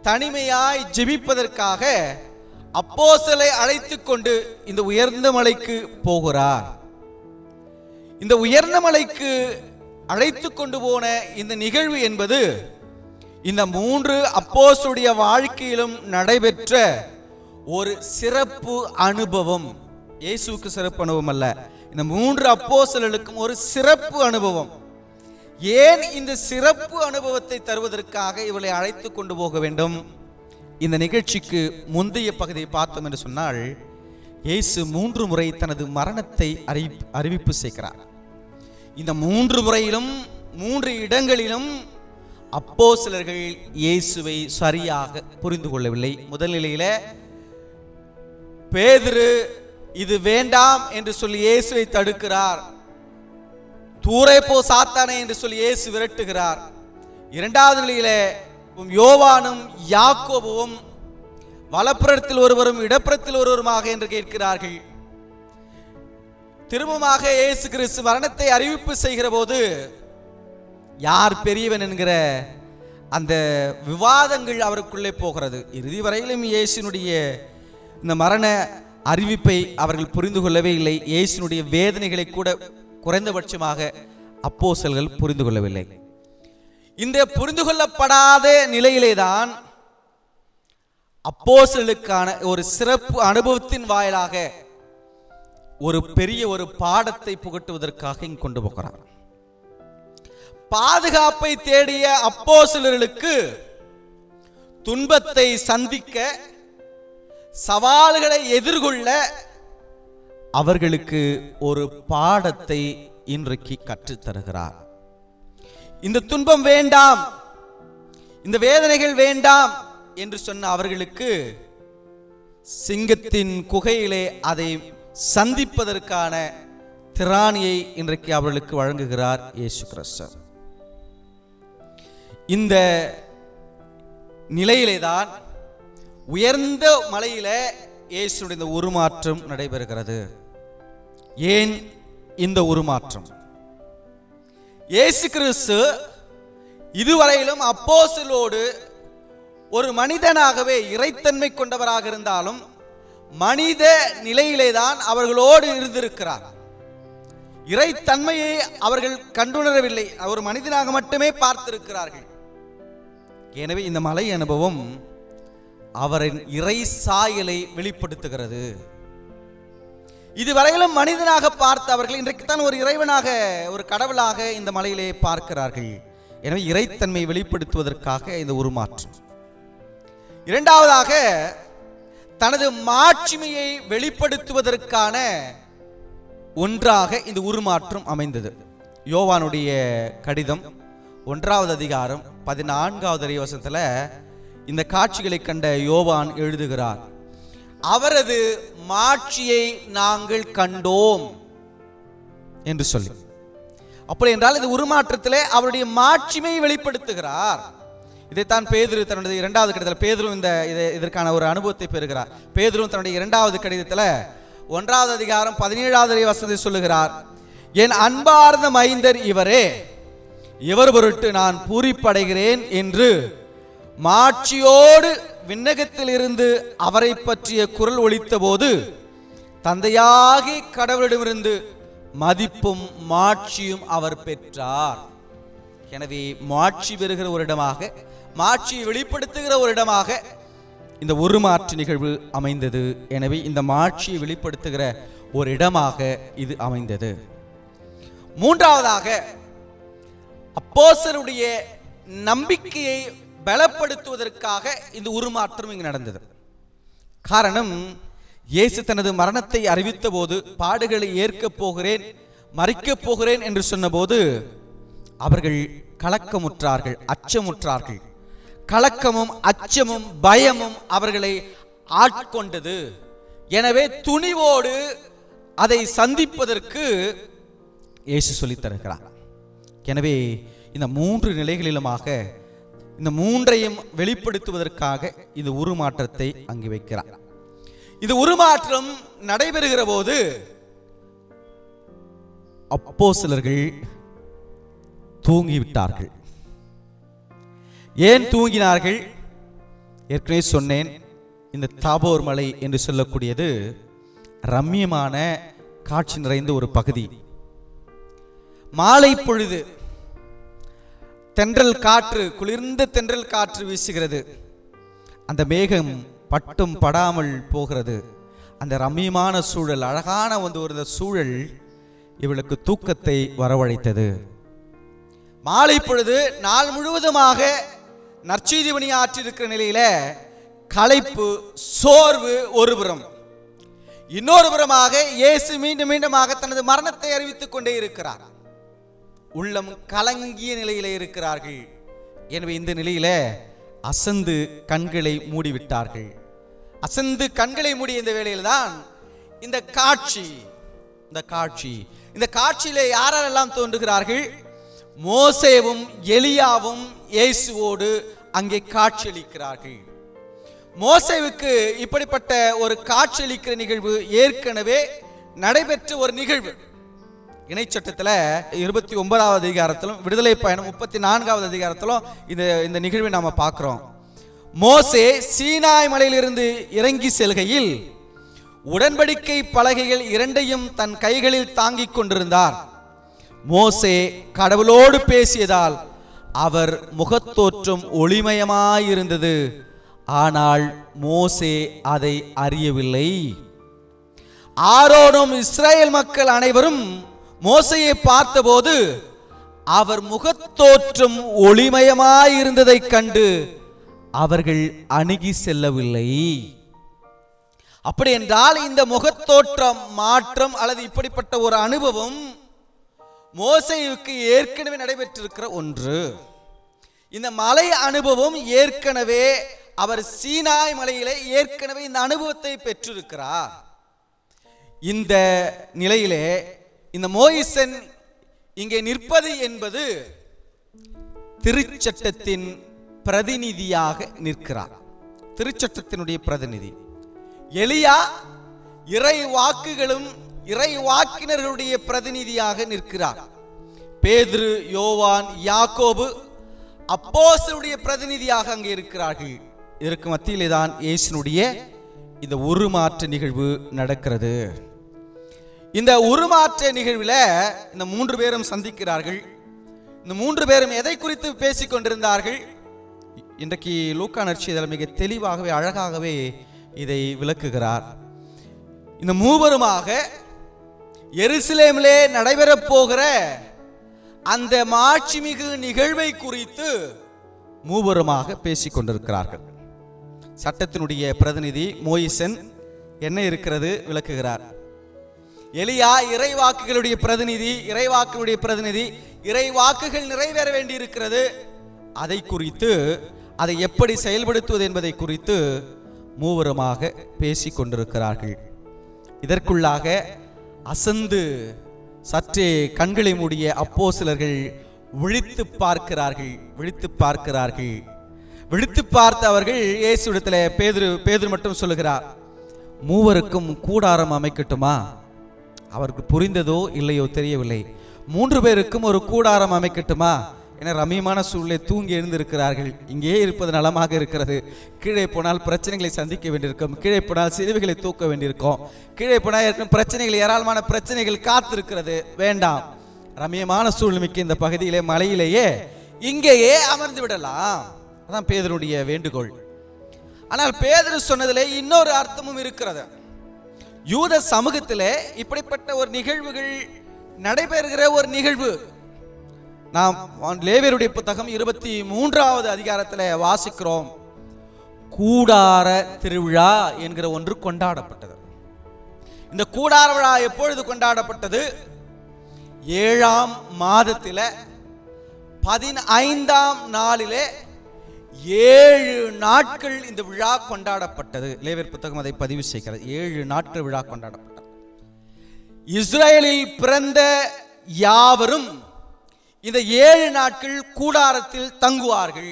தனிமையாய் ஜெபிப்பதற்காக அப்போஸ்தலரை அழைத்து கொண்டு இந்த உயர்ந்த மலைக்கு போகிறார். இந்த உயர்ந்த மலைக்கு அழைத்து கொண்டு போன இந்த நிகழ்வு என்பது இந்த 3 அப்போஸ்தலருடைய வாழ்க்கையிலும் நடைபெற்ற ஒரு சிறப்பு அனுபவம். இயேசுவுக்கு சிறப்பு அனுபவம் அல்ல, இந்த 3 அப்போஸ்தலர்களுக்கும் ஒரு சிறப்பு அனுபவம். ஏன் இந்த சிறப்பு அனுபவத்தை தருவதற்காக இவளை அழைத்து கொண்டு போக வேண்டும்? இந்த நிகழ்ச்சிக்கு முந்தைய பகுதியை பார்த்தோம் என்று சொன்னால், இயேசு 3 முறை தனது மரணத்தை அறிவிப்பு செய்கிறார். இந்த 3 முறையிலும் 3 இடங்களிலும் அப்போஸ்தலர்கள் இயேசுவை சரியாக புரிந்து கொள்ளவில்லை. முதல் நிலையில பேதுரு இது வேண்டாம் என்று சொல்லி இயேசுவை தடுக்கிறார். தூரே போ சாத்தானே என்று சொல்லி இயேசு விரட்டுகிறார். இரண்டாவது நிலையிலே யோவானும் யாக்கோபுவும் வலப்புறத்தில் ஒருவரும் இடப்புறத்தில் ஒருவருமாக என்று கேட்கிறார்கள். திரும்பமாக இயேசு கிறிஸ்து மரணத்தை அறிவிப்பு செய்கிற போது யார் பெரியவன் என்கிற அந்த விவாதங்கள் அவருக்குள்ளே போகிறது. இறுதி வரையிலும் இயேசுனுடைய இந்த மரண அறிவிப்பை அவர்கள் புரிந்து கொள்ளவே இல்லை. இயேசுனுடைய வேதனைகளை கூட குறைந்தபட்சமாக அப்போஸ்தலர்கள் புரிந்து கொள்ளவில்லை. இந்த புரிந்து கொள்ளப்படாத நிலையிலேதான் அப்போஸ்தலர்களுக்கான ஒரு சிறப்பு அனுபவத்தின் வாயிலாக ஒரு பெரிய ஒரு பாடத்தை புகட்டுவதற்காக இங்கு கொண்டு போகிறார். பாதுகாப்பை தேடிய அப்போஸ்தலர்களுக்கு துன்பத்தை சந்திக்க, சவால்களை எதிர்கொள்ள அவர்களுக்கு ஒரு பாடத்தை இன்றைக்கு கற்றுத்தருகிறார். இந்த துன்பம் வேண்டாம், இந்த வேதனைகள் வேண்டாம் என்று சொன்ன அவர்களுக்கு சிங்கத்தின் குகையிலே அதை சந்திப்பதற்கான திராணியை இன்றைக்கு அவர்களுக்கு வழங்குகிறார் இயேசு கிறிஸ்து. இந்த நிலையிலேதான் உயர்ந்த மலையில இயேசுடைய இந்த உருமாற்றம் நடைபெறுகிறது. ஏன் இந்த உருமாற்றம்? இயேசு கிறிஸ்து இதுவரையிலும் அப்போஸ்தலரோடு ஒரு மனிதனாகவே இறைத்தன்மை கொண்டவராக இருந்தாலும் மனித நிலையிலே தான் அவர்களோடு இருந்திருக்கிறார். இறைத்தன்மையை அவர்கள் கண்டுணரவில்லை, ஒரு மனிதனாக மட்டுமே பார்த்திருக்கிறார்கள். எனவே இந்த மலை அனுபவம் அவரின் இறை சாயலை வெளிப்படுத்துகிறது. இதுவரையிலும் மனிதனாக பார்த்த அவர்கள் இன்றைக்குத்தான் ஒரு இறைவனாக, ஒரு கடவுளாக இந்த மலையிலே பார்க்கிறார்கள். எனவே இறைத்தன்மை வெளிப்படுத்துவதற்காக இந்த உருமாற்றம். இரண்டாவதாக தனது மாட்சிமையை வெளிப்படுத்துவதற்கான ஒன்றாக இந்த உருமாற்றம் அமைந்தது. யோவானுடைய கடிதம் 1வது அதிகாரம் 14வது வசனத்துல இந்த காட்சிகளை கண்ட யோவான் எழுதுகிறார், அவரது மாட்சியை நாங்கள் கண்டோம் என்று சொல்லி. அப்படி என்றால் இந்த உருமாற்றத்திலே அவருடைய மாட்சிமையை வெளிப்படுத்துகிறார். இதைத்தான் பேதுரு தன்னுடைய 2வது கடிதத்தில் பேதுரு இதற்கான ஒரு அனுபவத்தை பெறுகிறார். பேதுரு தன்னுடைய 2வது கடிதத்தில் 1வது அதிகாரம் 17வது வசனத்தை சொல்லுகிறார், என் அன்பார்ந்த மைந்தர் இவரே, இவர் பொருட்டு நான் பூரிப்படைகிறேன் என்று மாட்சியோடு விண்ணகத்தில் இருந்து அவரை பற்றிய குரல் ஒலித்த போது தந்தையாகி கடவுளிடமிருந்து மதிப்பும் மாட்சியும் அவர் பெற்றார். எனவே மாட்சி பெறுகிற ஒரு இடமாக, மாட்சியை வெளிப்படுத்துகிற ஒரு இடமாக இந்த உருமாற்று நிகழ்வு அமைந்தது. எனவே இந்த மாட்சியை வெளிப்படுத்துகிற ஒரு இடமாக இது அமைந்தது. மூன்றாவதாக அப்போஸ்தலருடைய நம்பிக்கையை பலப்படுத்துவதற்காக இந்த உருமாற்றம் இங்கு நடந்தது. காரணம், இயேசு தனது மரணத்தை அறிவித்த போது, பாடுகளை ஏற்கப் போகிறேன், மரிக்கப் போகிறேன் என்று சொன்னபோது அவர்கள் கலக்கமுற்றார்கள், அச்சமுற்றார்கள். கலக்கமும் அச்சமும் பயமும் அவர்களை ஆட்கொண்டது. எனவே துணிவோடு அதை சந்திப்பதற்கு இயேசு சொல்லித் தருகிறார். எனவே இந்த 3 நிலைகளிலுமாக இந்த 3ஐயும் வெளிப்படுத்துவதற்காக இந்த உருமாற்றத்தை அங்கு வைக்கிறார். இது உருமாற்றம் நடைபெறுகிற போது அப்போஸ்தலர்கள் தூங்கிவிட்டார்கள். ஏன் தூங்கினார்கள்? ஏற்கனவே சொன்னேன், இந்த தாபோர் மலை என்று சொல்லக்கூடியது ரம்மியமான காட்சி நிறைந்த ஒரு பகுதி. மாலை பொழுது தென்றல் காற்று, குளிர்ந்த தென்றல் காற்று வீசுகிறது. அந்த மேகம் பட்டும் படாமல் போகிறது. அந்த ரம்மியமான சூழல், அழகான ஒரு சூழல் இவளுக்கு தூக்கத்தை வரவழைத்தது. மாலை பொழுது நாள் முழுவதுமாக நற்செய்தி பணி ஆற்றிருக்கிற நிலையில களைப்பு, சோர்வு ஒருபுறம், இன்னொரு புறமாக இயேசு மீண்டும் மீண்டுமாக தனது மரணத்தை அறிவித்துக் கொண்டே இருக்கிறார். உள்ளம் கலங்கிய நிலையிலே இருக்கிறார்கள். எனவே இந்த நிலையில அசந்து கண்களை மூடிவிட்டார்கள். அசந்து கண்களை மூடிய இந்த வேளையில்தான் இந்த காட்சியிலே யாரெல்லாம் தோன்றுகிறார்கள்? மோசேவும் எலியாவும் இயேசுவோடு அங்கே காட்சியளிக்கிறார்கள். மோசேவுக்கு இப்படிப்பட்ட ஒரு காட்சியளிக்கிற நிகழ்வு ஏற்கனவே நடைபெற்ற ஒரு நிகழ்வு. இணைச்சட்டத்தில் 29வது அதிகாரத்திலும் விடுதலை பயணம் 34வது அதிகாரத்திலும் இந்த நிகழ்வை நாம பார்க்கிறோம். மோசே சீனாய் மலையிலிருந்து இறங்கி செல்கையில் உடன்படிக்கை பலகைகள் இரண்டையும் தன் கைகளில் தாங்கிக் கொண்டிருந்தார். மோசே கடவுளோடு பேசியதால் அவர் முகத்தோற்றம் ஒளிமயமாயிருந்தது. ஆனால் மோசே அதை அறியவில்லை. ஆரோனும் இஸ்ரேல் மக்கள் அனைவரும் மோசேயை பார்த்தபோது அவர் முகத்தோற்றம் ஒளிமயமாயிருந்ததை கண்டு அவர்கள் அணுகி செல்லவில்லை. அப்படி என்றால் இந்த முகத்தோற்றம் மாற்றம் அல்லது இப்படிப்பட்ட ஒரு அனுபவம் மோசேவுக்கு ஏற்கனவே நடைபெற்றிருக்கிற ஒன்று. இந்த மலை அனுபவம் ஏற்கனவே அவர் சீனாய் மலையிலே ஏற்கனவே இந்த அனுபவத்தை பெற்றிருக்கிறார். இந்த நிலையிலே இந்த மோயிசன் இங்கே நிற்பது என்பது திருச்சட்டத்தின் பிரதிநிதியாக நிற்கிறார். திருச்சட்டத்தினுடைய பிரதிநிதி. எலியா இறை வாக்குகளும் இறை வாக்கினர்களுடைய பிரதிநிதியாக நிற்கிறார். பேதுரு, யோவான், யாக்கோபு அப்போஸ்தலருடைய பிரதிநிதியாக அங்கே இருக்கிறார்கள். இதற்கு மத்தியிலே தான் இயேசுனுடைய இந்த உருமாற்ற நிகழ்வு நடக்கிறது. இந்த உருமாற்ற நிகழ்வில் இந்த 3 பேரும் சந்திக்கிறார்கள். இந்த 3 பேரும் எதை குறித்து பேசிக் கொண்டிருந்தார்கள்? இன்றைக்கு லூக்கா நற்செய்தியில் மிக தெளிவாகவே அழகாகவே இதை விளக்குகிறார். இந்த மூவருமாக எருசலேமிலே நடைபெறப் போகிற அந்த மாட்சிமிகு நிகழ்வை குறித்து மூவருமாக பேசிக் கொண்டிருக்கிறார்கள். சட்டத்தினுடைய பிரதிநிதி மோயிசன் என்ன இருக்கிறது விளக்குகிறார். எலியா இறைவாக்குகளுடைய பிரதிநிதி, இறைவாக்குகள் நிறைவேற வேண்டி இருக்கிறது, அதை குறித்து அதை எப்படி செயல்படுத்துவது என்பதை குறித்து மூவருமாக பேசிக் கொண்டிருக்கிறார்கள். இதற்குள்ளாக அசந்து சற்றே கண்களை மூடிய அப்போஸ்தலர்கள் விழித்து பார்க்கிறார்கள். விழித்து பார்த்த அவர்கள் இயேசுவிடத்தில் பேதுரு மட்டும் சொல்லுகிறார், மூவருக்கும் கூடாரம் அமைக்கட்டுமா? அவருக்கு புரிந்ததோ இல்லையோ தெரியவில்லை. 3 பேருக்கும் ஒரு கூடாரம் அமைக்கட்டுமா? என ரம்மியமான சூழலை தூங்கி எழுந்திருக்கிறார்கள். இங்கே இருப்பது நலமாக இருக்கிறது. கீழே போனால் பிரச்சனைகளை சந்திக்க வேண்டியிருக்கும், கீழே போனால் சிறுவைகளை தூக்க வேண்டியிருக்கும், கீழே போனால் இருக்கும் பிரச்சனைகள், ஏராளமான பிரச்சனைகள் காத்திருக்கிறது. வேண்டாம், ரம்மியமான சூழ்நிலைக்கு இந்த பகுதியிலே மலையிலேயே இங்கேயே அமர்ந்து விடலாம். அதான் பேதுருடைய வேண்டுகோள். ஆனால் பேதுரு சொன்னதிலே இன்னொரு அர்த்தமும் இருக்கிறது. யூத சமூகத்திலே இப்படிப்பட்ட ஒரு நிகழ்வுகள் நடைபெறுகிற ஒரு நிகழ்வு. நாம் லேவியருடைய புத்தகம் 23வது அதிகாரத்தில் வாசிக்கிறோம். கூடார திருவிழா என்கிற ஒன்று கொண்டாடப்பட்டது. இந்த கூடார விழா எப்பொழுது கொண்டாடப்பட்டது? 7ஆம் மாதத்தில 15ஆம் நாளிலே 7 நாட்கள் இந்த விழா கொண்டாடப்பட்டது. லேவியர் புத்தகம் அதை பதிவு செய்கிறது. 7 நாட்கள் விழா கொண்டாடப்பட்டது. இஸ்ரேலில் பிறந்த யாவரும் இந்த 7 நாட்கள் கூடாரத்தில் தங்குவார்கள்.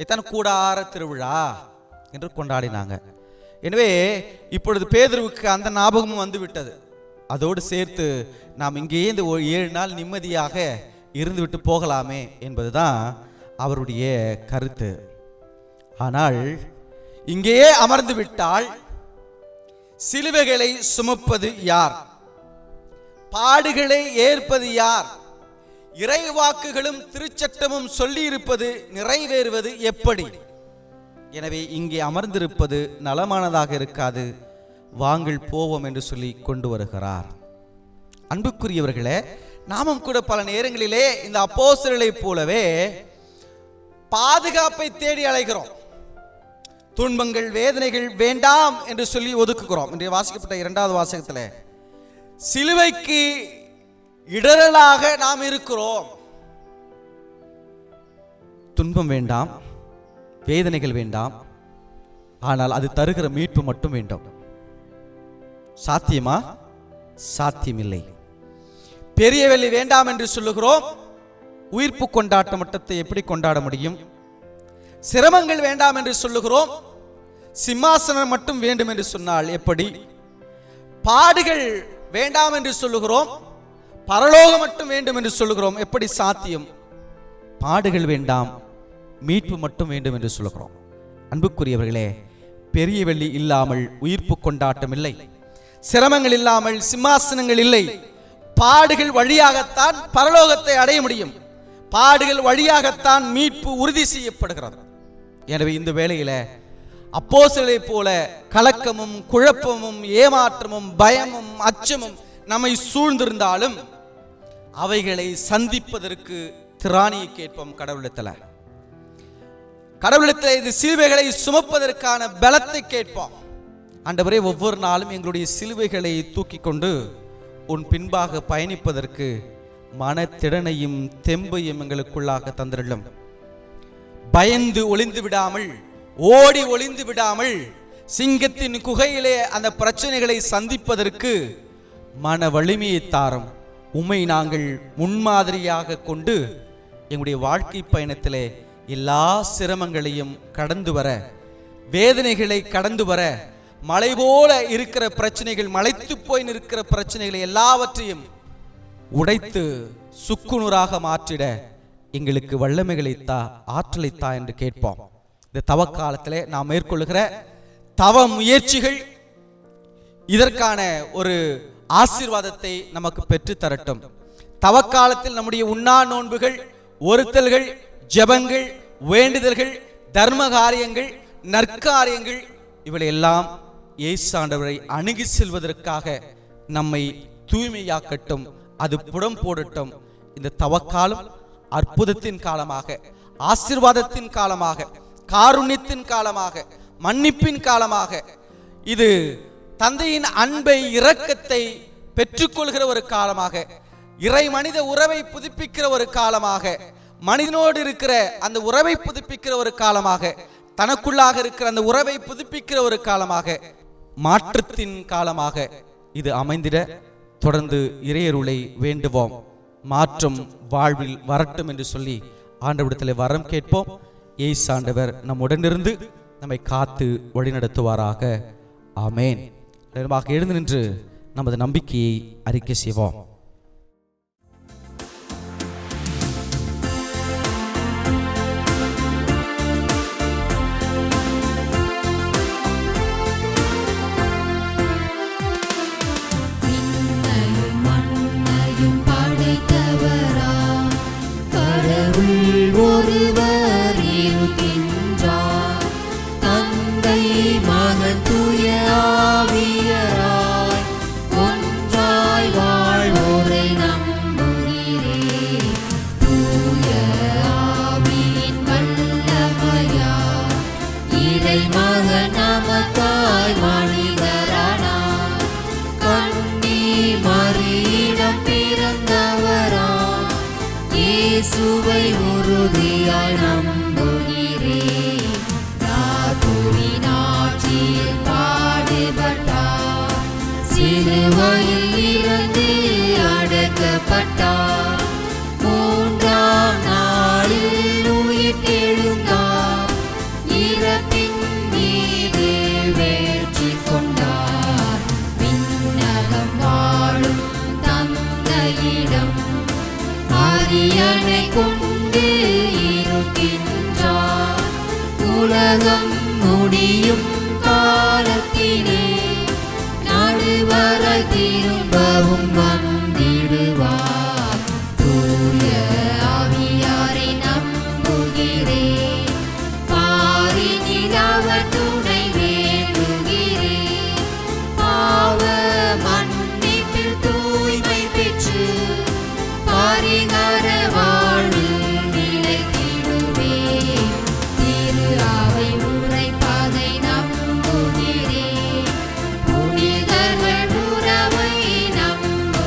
இதான் கூடார திருவிழா என்று கொண்டாடினாங்க. எனவே இப்பொழுது பேதுருவுக்கு அந்த ஞாபகமும் வந்து விட்டது. அதோடு சேர்த்து நாம் இங்கேயே இந்த 7 நாள் நிம்மதியாக இருந்துவிட்டு போகலாமே என்பதுதான் அவருடைய கருத்து. ஆனால் இங்கேயே அமர்ந்து விட்டால் சிலுவைகளை சுமப்பது யார்? பாடுகளை ஏற்பது யார்? இறைவாக்குகளும் திருச்சட்டமும் சொல்லி இருப்பது நிறைவேறுவது எப்படி? எனவே இங்கே அமர்ந்திருப்பது நலமானதாக இருக்காது, வாங்கள் போவோம் என்று சொல்லி கொண்டு வருகிறார். அன்புக்குரியவர்களே, நாமும் கூட பல நேரங்களிலே இந்த அப்போஸ்தலர்களை போலவே பாதுகாப்பை தேடி அலைகிறோம். துன்பங்கள், வேதனைகள் வேண்டாம் என்று சொல்லி ஒதுக்குகிறோம். இன்றைய வாசிக்கப்பட்ட 2வது வாசகத்தில் சிலுவைக்கு இடரலாக நாம் இருக்கிறோம். துன்பம் வேண்டாம், வேதனைகள் வேண்டாம், ஆனால் அது தருகிற மீட்பு மட்டும் வேண்டும். சாத்தியமா? சாத்தியமில்லை. பெரிய வெள்ளி வேண்டாம் என்று சொல்லுகிறோம். உயிர்ப்பு கொண்டாட்ட மட்டத்தை எப்படி கொண்டாட முடியும்? சிரமங்கள் வேண்டாம் என்று சொல்லுகிறோம். சிம்மாசனம் மட்டும் வேண்டும் என்று சொன்னால் எப்படி? பாடுகள் வேண்டாம் என்று சொல்லுகிறோம். பரலோகம் மட்டும் வேண்டும் என்று சொல்லுகிறோம். எப்படி சாத்தியம்? பாடுகள் வேண்டாம், மீட்பு மட்டும் வேண்டும் என்று சொல்லுகிறோம். அன்புக்குரியவர்களே, பெரிய வெள்ளி இல்லாமல் உயிர்ப்பு கொண்டாட்டம் இல்லை. சிரமங்கள் இல்லாமல் சிம்மாசனங்கள் இல்லை. பாடுகள் வழியாகத்தான் பரலோகத்தை அடைய முடியும். பாடுகள் வழியாகத்தான் மீட்பு உறுதி செய்யப்படுகிறது. எனவே இந்த வேளையில அப்போஸ்தலரை போல கலக்கமும் குழப்பமும் ஏமாற்றமும் பயமும் அச்சமும் நம்மை சூழ்ந்திருந்தாலும் அவைகளை சந்திப்பதற்கு திராணியை கேட்போம். கடவுளிடத்தில் இந்த சிலுவைகளை சுமப்பதற்கான பலத்தை கேட்போம். ஆண்டவரே, ஒவ்வொரு நாளும் எங்களுடைய சிலுவைகளை தூக்கி கொண்டு உன் பின்பாக பயணிப்பதற்கு மனத்திடனையும் தெம்பையும் எங்களுக்குள்ளாக தந்திரலும். பயந்து ஒளிந்து விடாமல், ஓடி ஒளிந்து விடாமல், சிங்கத்தின் குகையிலே அந்த பிரச்சனைகளை சந்திப்பதற்கு மன வலிமையை தாரும். உம்மை நாங்கள் முன்மாதிரியாக கொண்டு எங்களுடைய வாழ்க்கை பயணத்திலே எல்லா சிரமங்களையும் கடந்து வர, வேதனைகளை கடந்து வர, மலை போல இருக்கிற பிரச்சனைகள், மலைத்து போய் நிற்கிற பிரச்சனைகளை எல்லாவற்றையும் உடைத்து சுக்குநூறாக மாற்றிட எங்களுக்கு வல்லமைகளை தா, ஆற்றலை தா என்று கேட்போம். இந்த தவக்காலத்திலே நாம் மேற்கொள்ளுகிற தவ முயற்சிகள் இதற்கான ஒரு ஆசீர்வாதத்தை நமக்கு பெற்று தரட்டும். தவக்காலத்தில் நம்முடைய உண்ணா நோன்புகள், ஒருத்தல்கள், ஜெபங்கள், வேண்டுதல்கள், தர்ம காரியங்கள், நற்காரியங்கள் இவளை எல்லாம் இயேசு ஆண்டவரை அணுகி செல்வதற்காக நம்மை தூய்மையாக்கட்டும். அது புடம் போடட்டும். இந்த தவக்காலம் அற்புதத்தின் காலமாக, ஆசீர்வாதத்தின் காலமாக, காருண்யத்தின் காலமாக, மன்னிப்பின் காலமாக, இது தந்தையின் அன்பை, இரக்கத்தை பெற்றுக்கொள்கிற ஒரு காலமாக, இறை மனித உறவை புதுப்பிக்கிற ஒரு காலமாக, மனிதனோடு இருக்கிற அந்த உறவை புதுப்பிக்கிற ஒரு காலமாக, தனக்குள்ளாக இருக்கிற அந்த உறவை புதுப்பிக்கிற ஒரு காலமாக, மாற்றத்தின் காலமாக இது அமைந்திட தொடர்ந்து இறையருளை வேண்டுவோம். மாற்றம் வாழ்வில் வரட்டும் என்று சொல்லி ஆண்டவரிடத்தில் வரம் கேட்போம். இயேசு ஆண்டவர் நம்முடனிருந்து நம்மை காத்து வழிநடத்துவாராக. ஆமேன். எழுந்து நின்று நமது நம்பிக்கையை அறிக்கை செய்வோம். ஒருவர் இருக்கின்றார், தந்தை மகன் தூய ஆவியராய் ஒன்றாய் வாழ்வோரை நம்புகிறேன். தூய ஆவியின் வல்லமையால் இறை மகன் நமக்காய் மனிதரானார். கன்னி மரியிடம் பிறந்தவராய் இயேசுவை உறுதியாய் நம்புகிறேன். ராஜுவின் ஆட்சியில் பாடுபட்டார், சிலுவையில் இருந்து அடக்கப்பட்டார், மூன்றாம் நாளில் உயிர்த்தெழுந்தார், இறப்பின் மீது வெற்றி கொண்டார். விண்ணகம் வாழும் தந்தையிடம் அரியணை கொண்டு இருக்கின்றார். உலகம் முடியும் காலத்திலே நடுவரை திரும்பவும் வந்திடுவார். தூய ஆவியாரை நம்புகிறேன், பாரினில் அவர் துணை வேண்டுகிறேன். பாவ மன்னிப்பில் தூய்மை பெற்று பரிகார வாழ்வில் நிலைத்திடுவேன். திரு அவை உரைப்பதை நம்புகிறேன், புனிதர்கள் உறவை நம்புகிறேன்.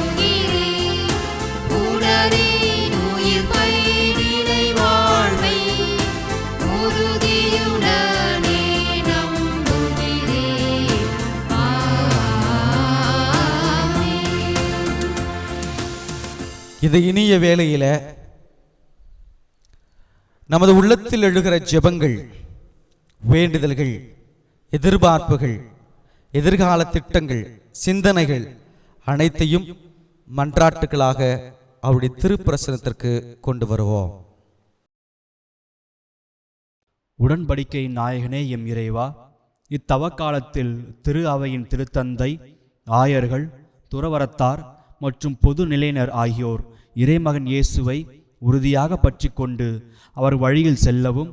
இது இனிய வேளையில நமது உள்ளத்தில் எழுகிற ஜெபங்கள், வேண்டுதல்கள், எதிர்பார்ப்புகள், எதிர்கால திட்டங்கள், சிந்தனைகள் அனைத்தையும் மன்றாட்டுகளாக அவருடைய திருப்பிரசனத்திற்கு கொண்டு வருவோம். உடன்படிக்கை நாயகனே எம் இறைவா, இத்தவக்காலத்தில் திரு அவையின் திருத்தந்தை, ஆயர்கள், துறவரத்தார் மற்றும் பொது நிலையினர் ஆகியோர் இறைமகன் இயேசுவை உறுதியாக பற்றி கொண்டு அவர் வழியில் செல்லவும்,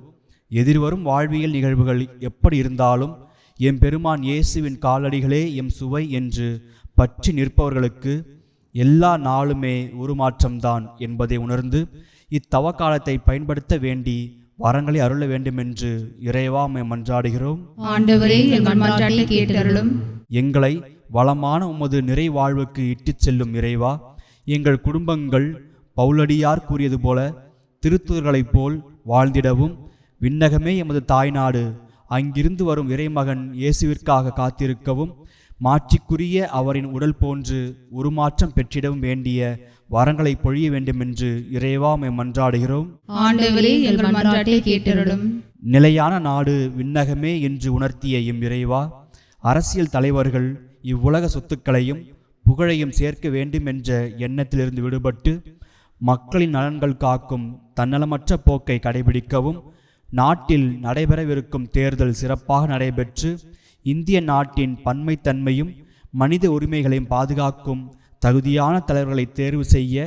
எதிர்வரும் வாழ்வியல் நிகழ்வுகள் எப்படி இருந்தாலும் எம் பெருமான் இயேசுவின் காலடிகளே எம் சுவை என்று பற்றி நிற்பவர்களுக்கு எல்லா நாளுமே உருமாற்றம்தான் என்பதை உணர்ந்து இத்தவக்காலத்தை பயன்படுத்த வேண்டி வரங்களை அருள வேண்டுமென்று இறைவா மன்றாடுகிறோம். ஆண்டவரே, எங்கள் மன்றாட்டை கேட்டருளும். எங்களை வளமான உமது நிறைவாழ்வுக்கு இட்டுச் செல்லும் இறைவா, எங்கள் குடும்பங்கள் பவுலடியார் கூறியது போல திருத்தூதர்களைப் போல் வாழ்ந்திடவும், விண்ணகமே எமது தாய்நாடு, அங்கிருந்து வரும் இறைமகன் இயேசுவிற்காக காத்திருக்கவும், மாட்சிக்குரிய அவரின் உடல் போன்று உருமாற்றம் பெற்றிடவும் வேண்டிய வரங்களை பொழிய வேண்டுமென்று இறைவா மன்றாடுகிறோம். ஆண்டவரே, எங்கள் மன்றாட்டை கேட்டருளும். நிலையான நாடு விண்ணகமே என்று உணர்த்திய எம் இறைவா, அரசியல் தலைவர்கள் இவ்வுலக சொத்துக்களையும் புகழையும் சேர்க்க வேண்டும் என்ற எண்ணத்திலிருந்து விடுபட்டு மக்களின் நலன்கள் காக்கும் தன்னலமற்ற போக்கை கடைபிடிக்கவும், நாட்டில் நடைபெறவிருக்கும் தேர்தல் சிறப்பாக நடைபெற்று இந்திய நாட்டின் பன்மைத்தன்மையும் மனித உரிமைகளையும் பாதுகாக்கும் தகுதியான தலைவர்களை தேர்வு செய்ய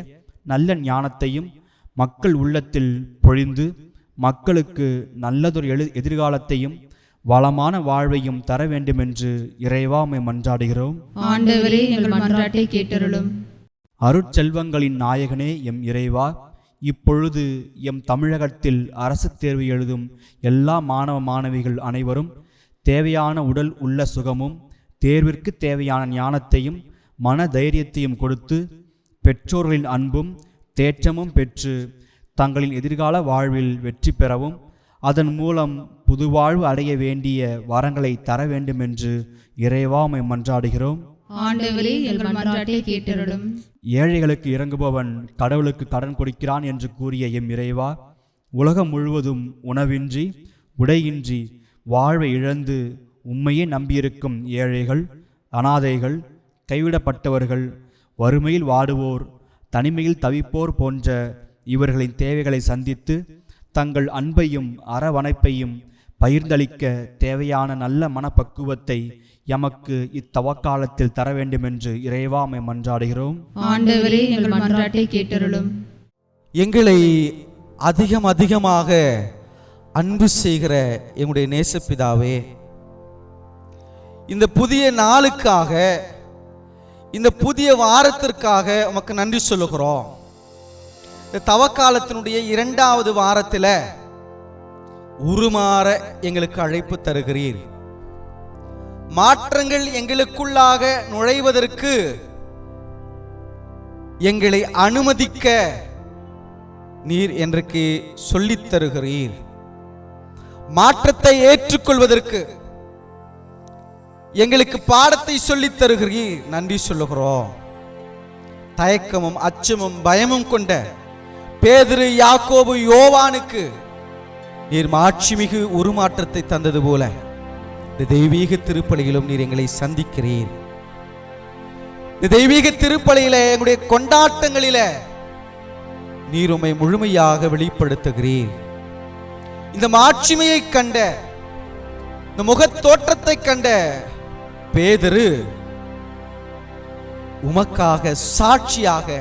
நல்ல ஞானத்தையும் மக்கள் உள்ளத்தில் பொழிந்து மக்களுக்கு நல்லதொரு எதிர்காலத்தையும் வளமான வாழ்வையும் தர வேண்டுமென்று இறைவா மன்றாடுகிறோம். ஆண்டவரே, எங்கள் மன்றாட்டை கேட்டருளும். அருட்செல்வங்களின் நாயகனே எம் இறைவா, இப்பொழுது எம் தமிழகத்தில் அரசு தேர்வு எழுதும் எல்லா மாணவ மாணவிகள் அனைவரும் தேவையான உடல் உள்ள சுகமும் தேர்விற்கு தேவையான ஞானத்தையும் மன தைரியத்தையும் கொடுத்து பெற்றோர்களின் அன்பும் தேற்றமும் பெற்று தங்களின் எதிர்கால வாழ்வில் வெற்றி பெறவும், அதன் மூலம் புதுவாழ்வு அடைய வேண்டிய வரங்களை தர வேண்டுமென்று இறைவா மன்றாடுகிறோம். ஆண்டவரே, எங்கள் மன்றாட்டை கேட்டருளும். ஏழைகளுக்கு இறங்குபவன் கடவுளுக்கு கடன் கொடுக்கிறான் என்று கூறிய எம் இறைவா, உலகம் முழுவதும் உணவின்றி உடையின்றி வாழ்வை இழந்து உம்மையே நம்பியிருக்கும் ஏழைகள், அனாதைகள், கைவிடப்பட்டவர்கள், வறுமையில் வாடுவோர், தனிமையில் தவிப்போர் போன்ற இவர்களின் தேவைகளை சந்தித்து தங்கள் அன்பையும் அரவணைப்பையும் பகிர்ந்தளிக்க தேவையான நல்ல மனப்பக்குவத்தை எமக்கு இத்தவக்காலத்தில் தர வேண்டுமென்று இறைவா மன்றாடுகிறோம். ஆண்டவரே, எங்கள் மன்றாட்டை கேட்டருளும். எங்களை அதிகமாக அன்பு செய்கிற எங்களுடைய நேசப்பிதாவே, இந்த புதிய நாளுக்காக, இந்த புதிய வாரத்திற்காக உமக்கு நன்றி சொல்லுகிறோம். இந்த தவக்காலத்தினுடைய 2வது வாரத்தில் உருமாற எங்களுக்கு அழைப்பு தருகிறீர். மாற்றங்கள் எங்களுக்குள்ளாக நுழைவதற்கு எங்களை அனுமதிக்க நீர் என்றைக்கு சொல்லித் தருகிறீர். மாற்றத்தை ஏற்றுக்கொள்வதற்கு எங்களுக்கு பாடத்தை சொல்லித் தருகிறீர். நன்றி சொல்லுகிறோம். தயக்கமும் அச்சமும் பயமும் கொண்ட பேதுரு, யாக்கோபு, யோவானுக்கு நீர் மாட்சிமிகு உருமாற்றத்தை தந்தது போல இந்த தெய்வீக திருப்பலியிலும் நீர் எங்களை சந்திக்கிறீர். இந்த தெய்வீக திருப்பலியில, எங்களுடைய கொண்டாட்டங்களில நீர் உம்மை முழுமையாக வெளிப்படுத்துகிறீர். இந்த மாட்சிமையை கண்ட, இந்த முகத் தோற்றத்தை கண்ட பேதுரு உமக்காக சாட்சியாக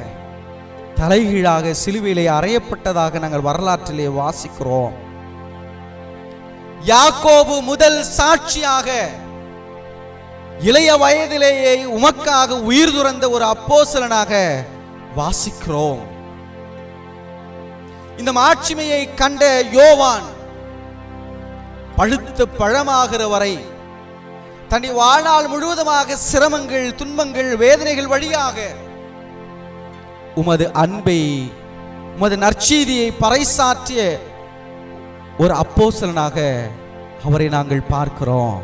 தலைகீழாக சிலுவையிலே அறையப்பட்டதாக நாங்கள் வரலாற்றிலே வாசிக்கிறோம். யாக்கோபு முதல் சாட்சியாக இளைய வயதிலேயே உமக்காக உயிர் துறந்த ஒரு அப்போஸ்தலனாக வாசிக்கிறோம். இந்த மாட்சிமையை கண்ட யோவான் பழுத்து பழமாகிற வரை தன்னை வாழ்நாள் முழுவதுமாக சிரமங்கள், துன்பங்கள், வேதனைகள் வழியாக உமது அன்பை, உமது நற்செய்தியை பறைசாற்றிய ஒரு அப்போஸ்தலனாக அவரை நாங்கள் பார்க்கிறோம்.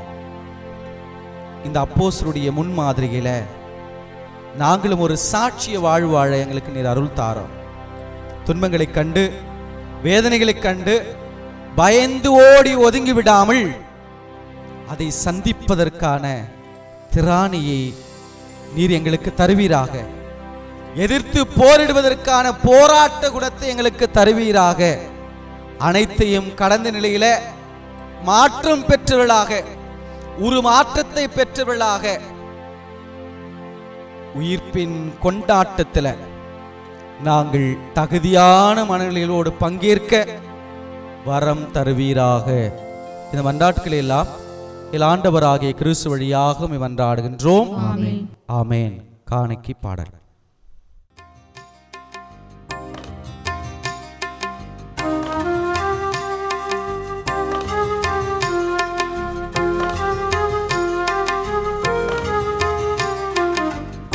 இந்த அப்போஸ்தலருடைய முன்மாதிரியில நாங்களும் ஒரு சாட்சிய வாழ்வு வாழ எங்களுக்கு நீர் அருள் தாரோம். துன்பங்களை கண்டு வேதனைகளை கண்டு பயந்து ஓடி ஒதுங்கி விடாமல் அதை சந்திப்பதற்கான திராணியை நீர் எங்களுக்கு தருவீராக. எதிர்த்து போரிடுவதற்கான போராட்ட குணத்தை எங்களுக்கு தருவீராக. அனைத்தையும் கடந்த நிலையில மாற்றம் பெற்றவர்களாக, உருமாற்றத்தை பெற்றவர்களாக, உயிர்ப்பின் கொண்டாட்டத்தில் நாங்கள் தகுதியான மனநிலையோடு பங்கேற்க வரம் தருவீராக. இந்த மன்றாட்டுக்களை எல்லாம் ஆண்டவராகிய கிறிஸ்து வழியாக மன்றாடுகின்றோம். ஆமேன். காணிக்கை பாடல்.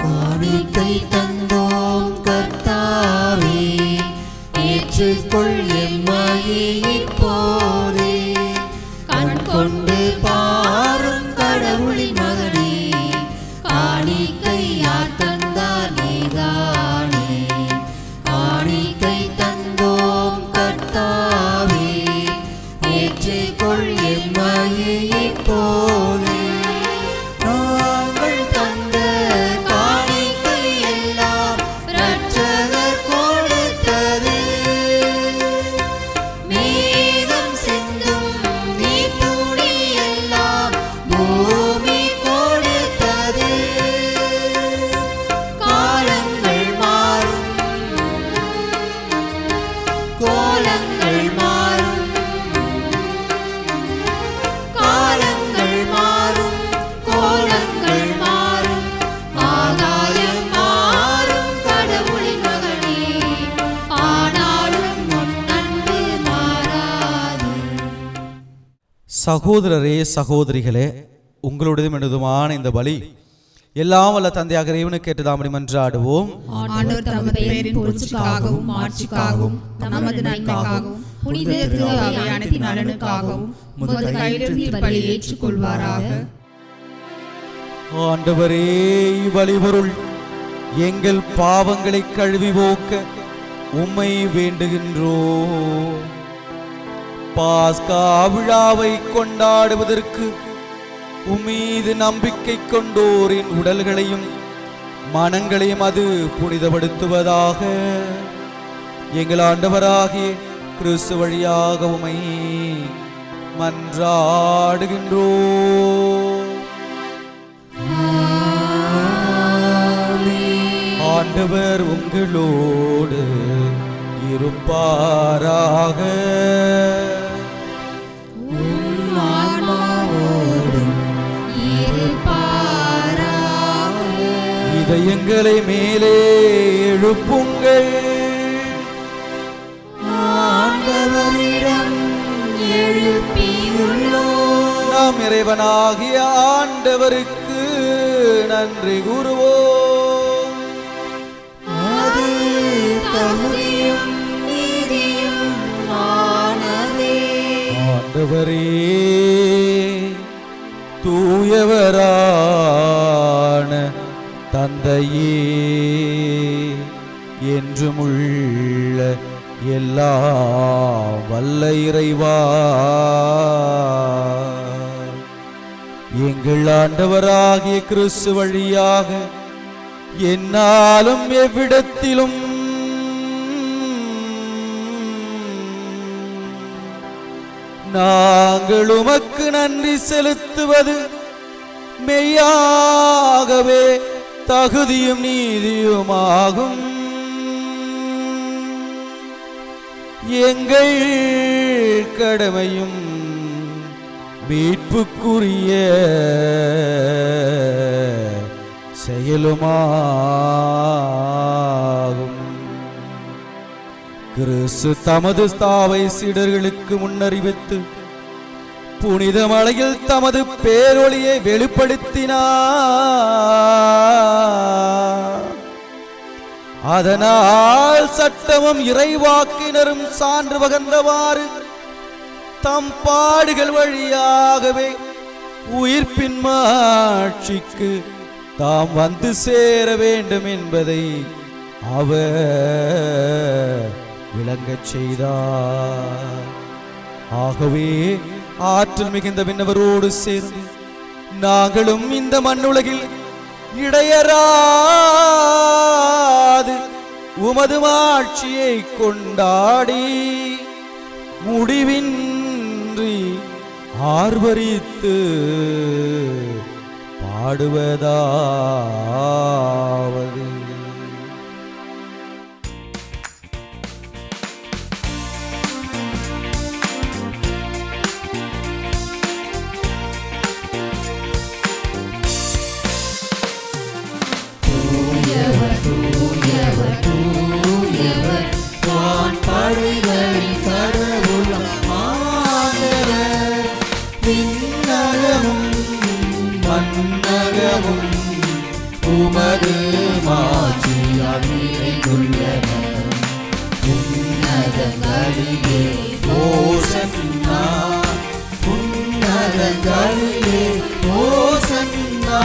காணிக்கை தந்தோம் கர்த்தாவே, ஏற்றுக்கொள் எம்மையே இப்போதே. கண் கொண்டு பாரும் கடவுளின் மகனே, காணிக்கை யார் தந்தார் நீதானே. காணிக்கை தந்தோம் கர்த்தாவே, ஏற்றுக்கொள் எம்மையே இப்போதே. நாங்கள் தந்த காணிக்கை எல்லாம் இரட்சகர் கொடுத்தது. மேகம் சிந்தும் நீர்த்துளி எல்லாம் பூமி கொடுத்தது. காலங்கள் மாறும், கோலங்கள் மாறும், காலங்கள் மாறும், கோலங்கள் மாறும், ஆகாயம் மாறும் கடவுளின் மகனே, ஆனாலும் உன் அன்பு மாறாது. சகோதரரே சகோதரிகளே, உங்களுடையதும் எனதுமான இந்த பலி எல்லாம் வல்ல தந்தையாக இறைவனுக்கு ஏற்றதாம்படி மன்றாடுவோம். ஆண்டவர் தமது பெயரின் புகழ்ச்சிக்காகவும் ஆட்சிக்காகவும் நமது நன்மைக்காகவும் புனித திரு அவை அனைத்து நலனுக்காகவும் உமது கையிலிருந்து பலி ஏற்றுக்கொள்வாராக. ஆண்டவரே, இவ்வழிபொருள் எங்கள் பாவங்களை கழுவி போக்க உம்மை வேண்டுகின்றோம். பாஸ்கா விழாவை கொண்டாடுவதற்கு உம்மீது நம்பிக்கை கொண்டோரின் உடல்களையும் மனங்களையும் அது புனிதப்படுத்துவதாக. எங்கள் ஆண்டவராகிய கிறிஸ்து வழியாக உம்மை மன்றாடுகின்றோம். ஆண்டவர் உங்களோடு இருப்பாராக. இதயங்களை மேலே எழுப்புங்கள். ஆண்டவரிடம் எழுப்பியுள்ளோம். நாம் இறைவனாகிய ஆண்டவருக்கு நன்றி கூறுவோம். அது தகுதியும் நீதியும் ஆனதே. ஆண்டவரே, தூயவரான தந்தையே, என்றுமுள்ள எல்லா வல்ல இறைவா, எங்கள் ஆண்டவராகிய கிறிஸ்து வழியாக என்னாலும் எவ்விடத்திலும் நாங்கள் உமக்கு நன்றி செலுத்துவது மெய்யாகவே தகுதியும் நீதியுமாகும். எங்கள் கடமையும் மீட்புக்குரிய செயலுமாகும். கிறிஸ்து தமது தாவை சீடர்களுக்கு முன்னறிவித்து புனித மலையில் தமது பேரொளியை வெளிப்படுத்தினார். அதனால் சட்டமும் இறைவாக்கினரும் சான்று பகர்ந்தவாறு தம் பாடுகள் வழியாகவே உயிர்ப்பின் மாட்சிக்கு தாம் வந்து சேர வேண்டும் என்பதை அவர் விளங்கச் செய்தார். ஆகவே ஆற்றல் மிகுந்த விண்ணவரோடு சேர்ந்து நாங்களும் இந்த மண்ணுலகில் இடையராது உமது மாட்சியை கொண்டாடி முடிவின்றி ஆர்ப்பரித்து பாடுவதாவது. படைகளின் கடவுளம் ஆண்டவர், விண்ணகமும் மண்ணகமும் உமது மாட்சியால் நிறைந்துள்ளன. உன்னதங்களிலே ஓசன்னா, உன்னதங்களிலே ஓசன்னா,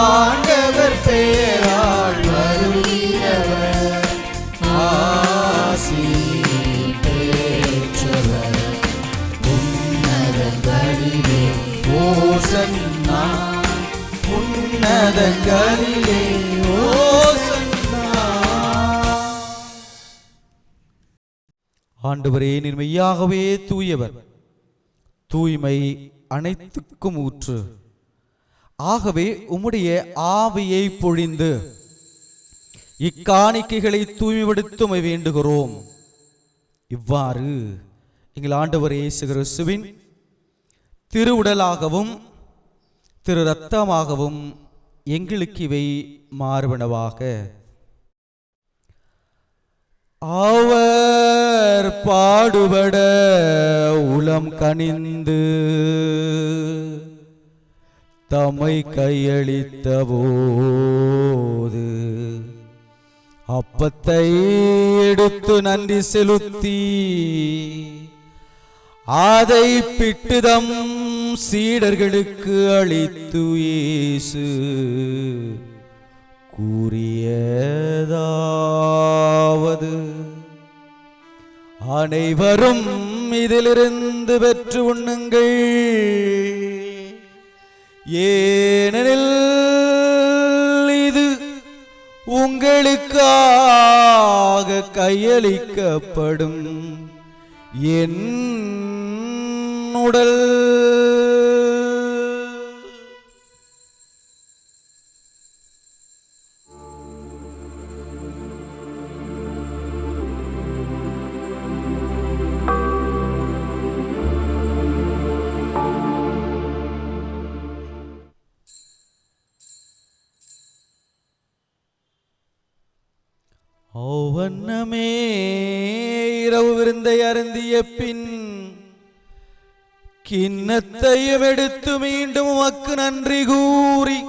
ஆண்டவர் பெயரால் வருகிறவர் ஆசி பெற்றவர். உன்னதங்களிலே ஓசன்னா, உன்னதங்களிலே ஓசன்னா. ஆண்டவரே, நீர் மெய்யாகவே தூயவர், தூய்மை அனைத்துக்கும் ஊற்று. ஆகவே உம்முடைய ஆவியை பொழிந்து இக்காணிக்கைகளை தூய்மைப்படுத்த வேண்டுகிறோம். இவ்வாறு எங்கள் ஆண்டவர் இயேசு கிறிஸ்துவின் திருவுடலாகவும் திரு இரத்தமாகவும் எங்களுக்கு இவை மாறுவனவாக. அவர் பாடுபட உளம் கனிந்து தம்மை கையளித்த போது அப்பத்தை எடுத்து நன்றி செலுத்தி அதை பிட்டுதம் சீடர்களுக்கு அளித்து இயேசு கூறியதாவது: அனைவரும் இதிலிருந்து பெற்று உண்ணுங்கள், ஏனெனில் இது உங்களுக்காக கையளிக்கப்படும் என் உடல். வண்ணமே இரவு விருந்தை அருந்திய பின் கிண்ணத்தையும் எடுத்து மீண்டும் உமக்கு நன்றி கூறி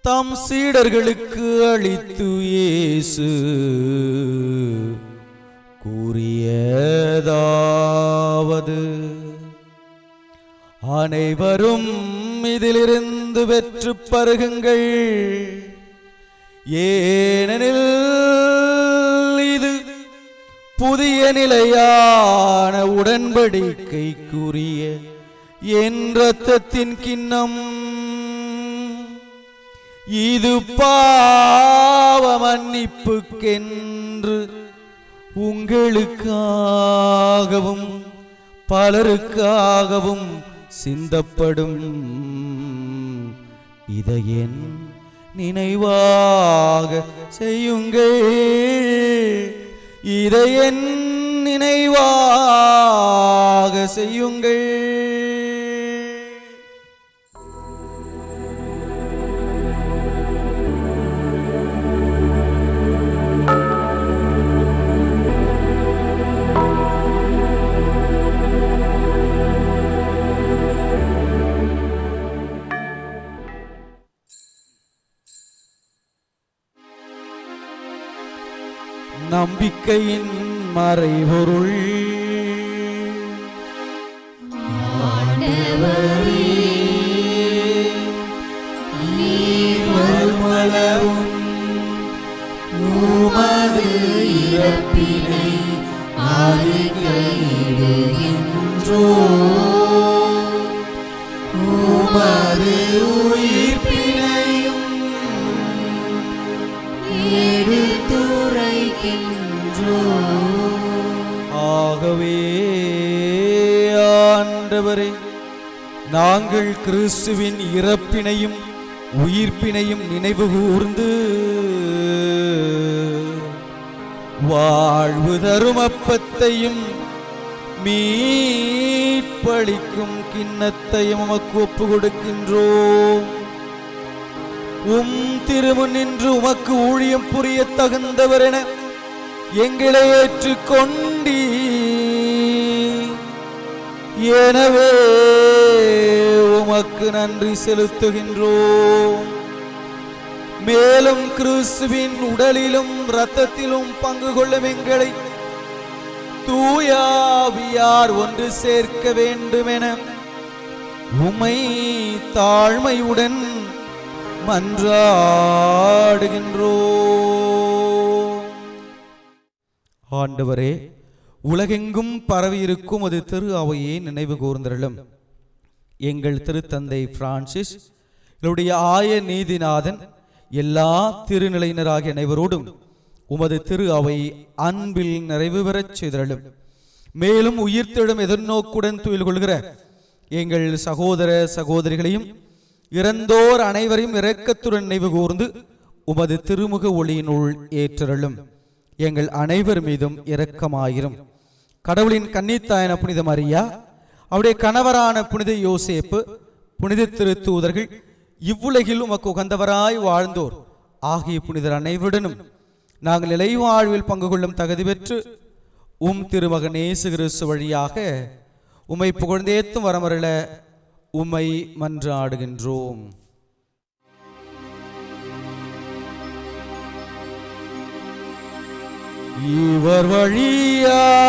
தம் சீடர்களுக்கு அளித்து இயேசு கூறியதாவது: அனைவரும் இதிலிருந்து பெற்று பருகுங்கள், ஏனெனில் இது புதிய நிலையான உடன்படிக்கைக்குரிய என் இரத்தத்தின் கிண்ணம். இது பாவ மன்னிப்புக்கென்று உங்களுக்காகவும் பலருக்காகவும் சிந்தப்படும். இதை என் நினைவாக செய்யுங்கள், இதை என் நினைவாக செய்யுங்கள். நம்பிக்கையின் மறைபொருள். ஆண்டவரே, நீர் அளவும் உமது இறப்பினை அறிக்கையிடுகின்றோம். உமது உயிர்ப்பினையும் எடுத்துரைக்கின்றோம். ஆகவே ஆண்டவரே, நாங்கள் கிறிஸ்துவின் இறப்பினையும் உயிர்ப்பினையும் நினைவு கூர்ந்து வாழ்வு தரும் அப்பத்தையும் மீட்பளிக்கும் கிண்ணத்தையும் உமக்கு ஒப்பு கொடுக்கின்றோம். உம் திருமுன் நின்று உமக்கு ஊழியம் புரிய தகுந்தவர் என எங்களை ஏற்றுக்கொண்டீ. எனவே உமக்கு நன்றி செலுத்துகின்றோம். மேலும் கிறிஸ்துவின் உடலிலும் இரத்தத்திலும் பங்கு கொள்ளும் எங்களை தூயாவியார் ஒன்று சேர்க்க வேண்டுமென உம்மை தாழ்மையுடன் மன்றாடுகின்றோம். ஆண்டவரே, உலகெங்கும் பரவியிருக்கும் அது திரு அவையை நினைவு கூர்ந்தருளும். எங்கள் திருத்தந்தை பிரான்சிஸ், என்னுடைய ஆய நீதிநாதன், எல்லா திருநிலையினராகிய அனைவரோடும் உமது திரு அவை அன்பில் நிறைவு பெறச் செய்தருளும். மேலும் உயிர்த்தெழும் எதிர்நோக்குடன் துயில் கொள்கிற எங்கள் சகோதர சகோதரிகளையும் இறந்தோர் அனைவரையும் இரக்கத்துடன் நினைவு கூர்ந்து உமது திருமுக ஒளியினுள் ஏற்றருளும். எங்கள் அனைவர் மீதும் இரக்கமாயிரும். கடவுளின் கன்னித்தாயன புனித மரியா, அவருடைய கணவரான புனித யோசேப்பு, புனித திருத்தூதர்கள், இவ்வுலகில் உமக்கு உகந்தவராய் வாழ்ந்தோர் ஆகிய புனிதர் அனைவருடனும் நாங்கள் இலைவாழ்வில் பங்கு கொள்ளும் தகுதி பெற்று உம் திருமகன் இயேசு கிறிஸ்து வழியாக உம்மை புகழ்ந்தேத்தும் வரமருள உம்மை மன்றாடுகின்றோம். இவர் வழியாக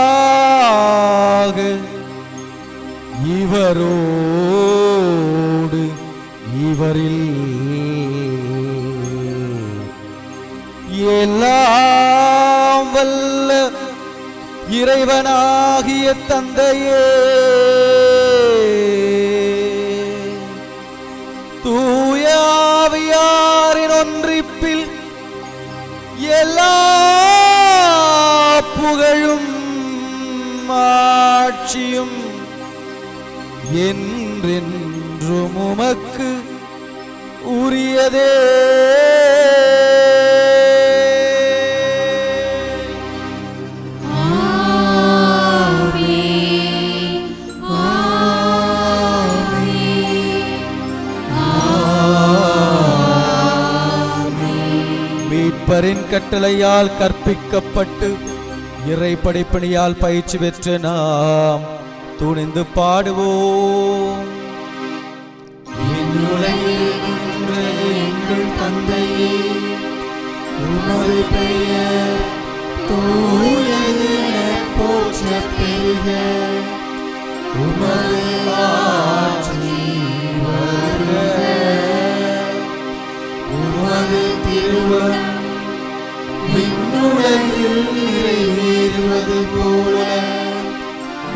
இவரோடு இவரில் எல்லாம் வல்ல இறைவனாகிய தந்தையே, தூயாவியாரின் ஒன்றிப்பில் எல்லா புகழும் ஆட்சியும் என்றென்றும் உமக்கு உரியதே. மீட்பரின் கட்டளையால் கற்பிக்கப்பட்டு இறை படைப்பணியால் பயிற்சி பெற்று நாம் துணிந்து பாடுவோம். எங்கள் தந்தையே, உமது பெயர் தூயது எனப் போற்றப் பெறுக. உமது ஆட்சி வருக. உமது திருவுளம் விண்ணுலகில் நிறைவேறுவது போல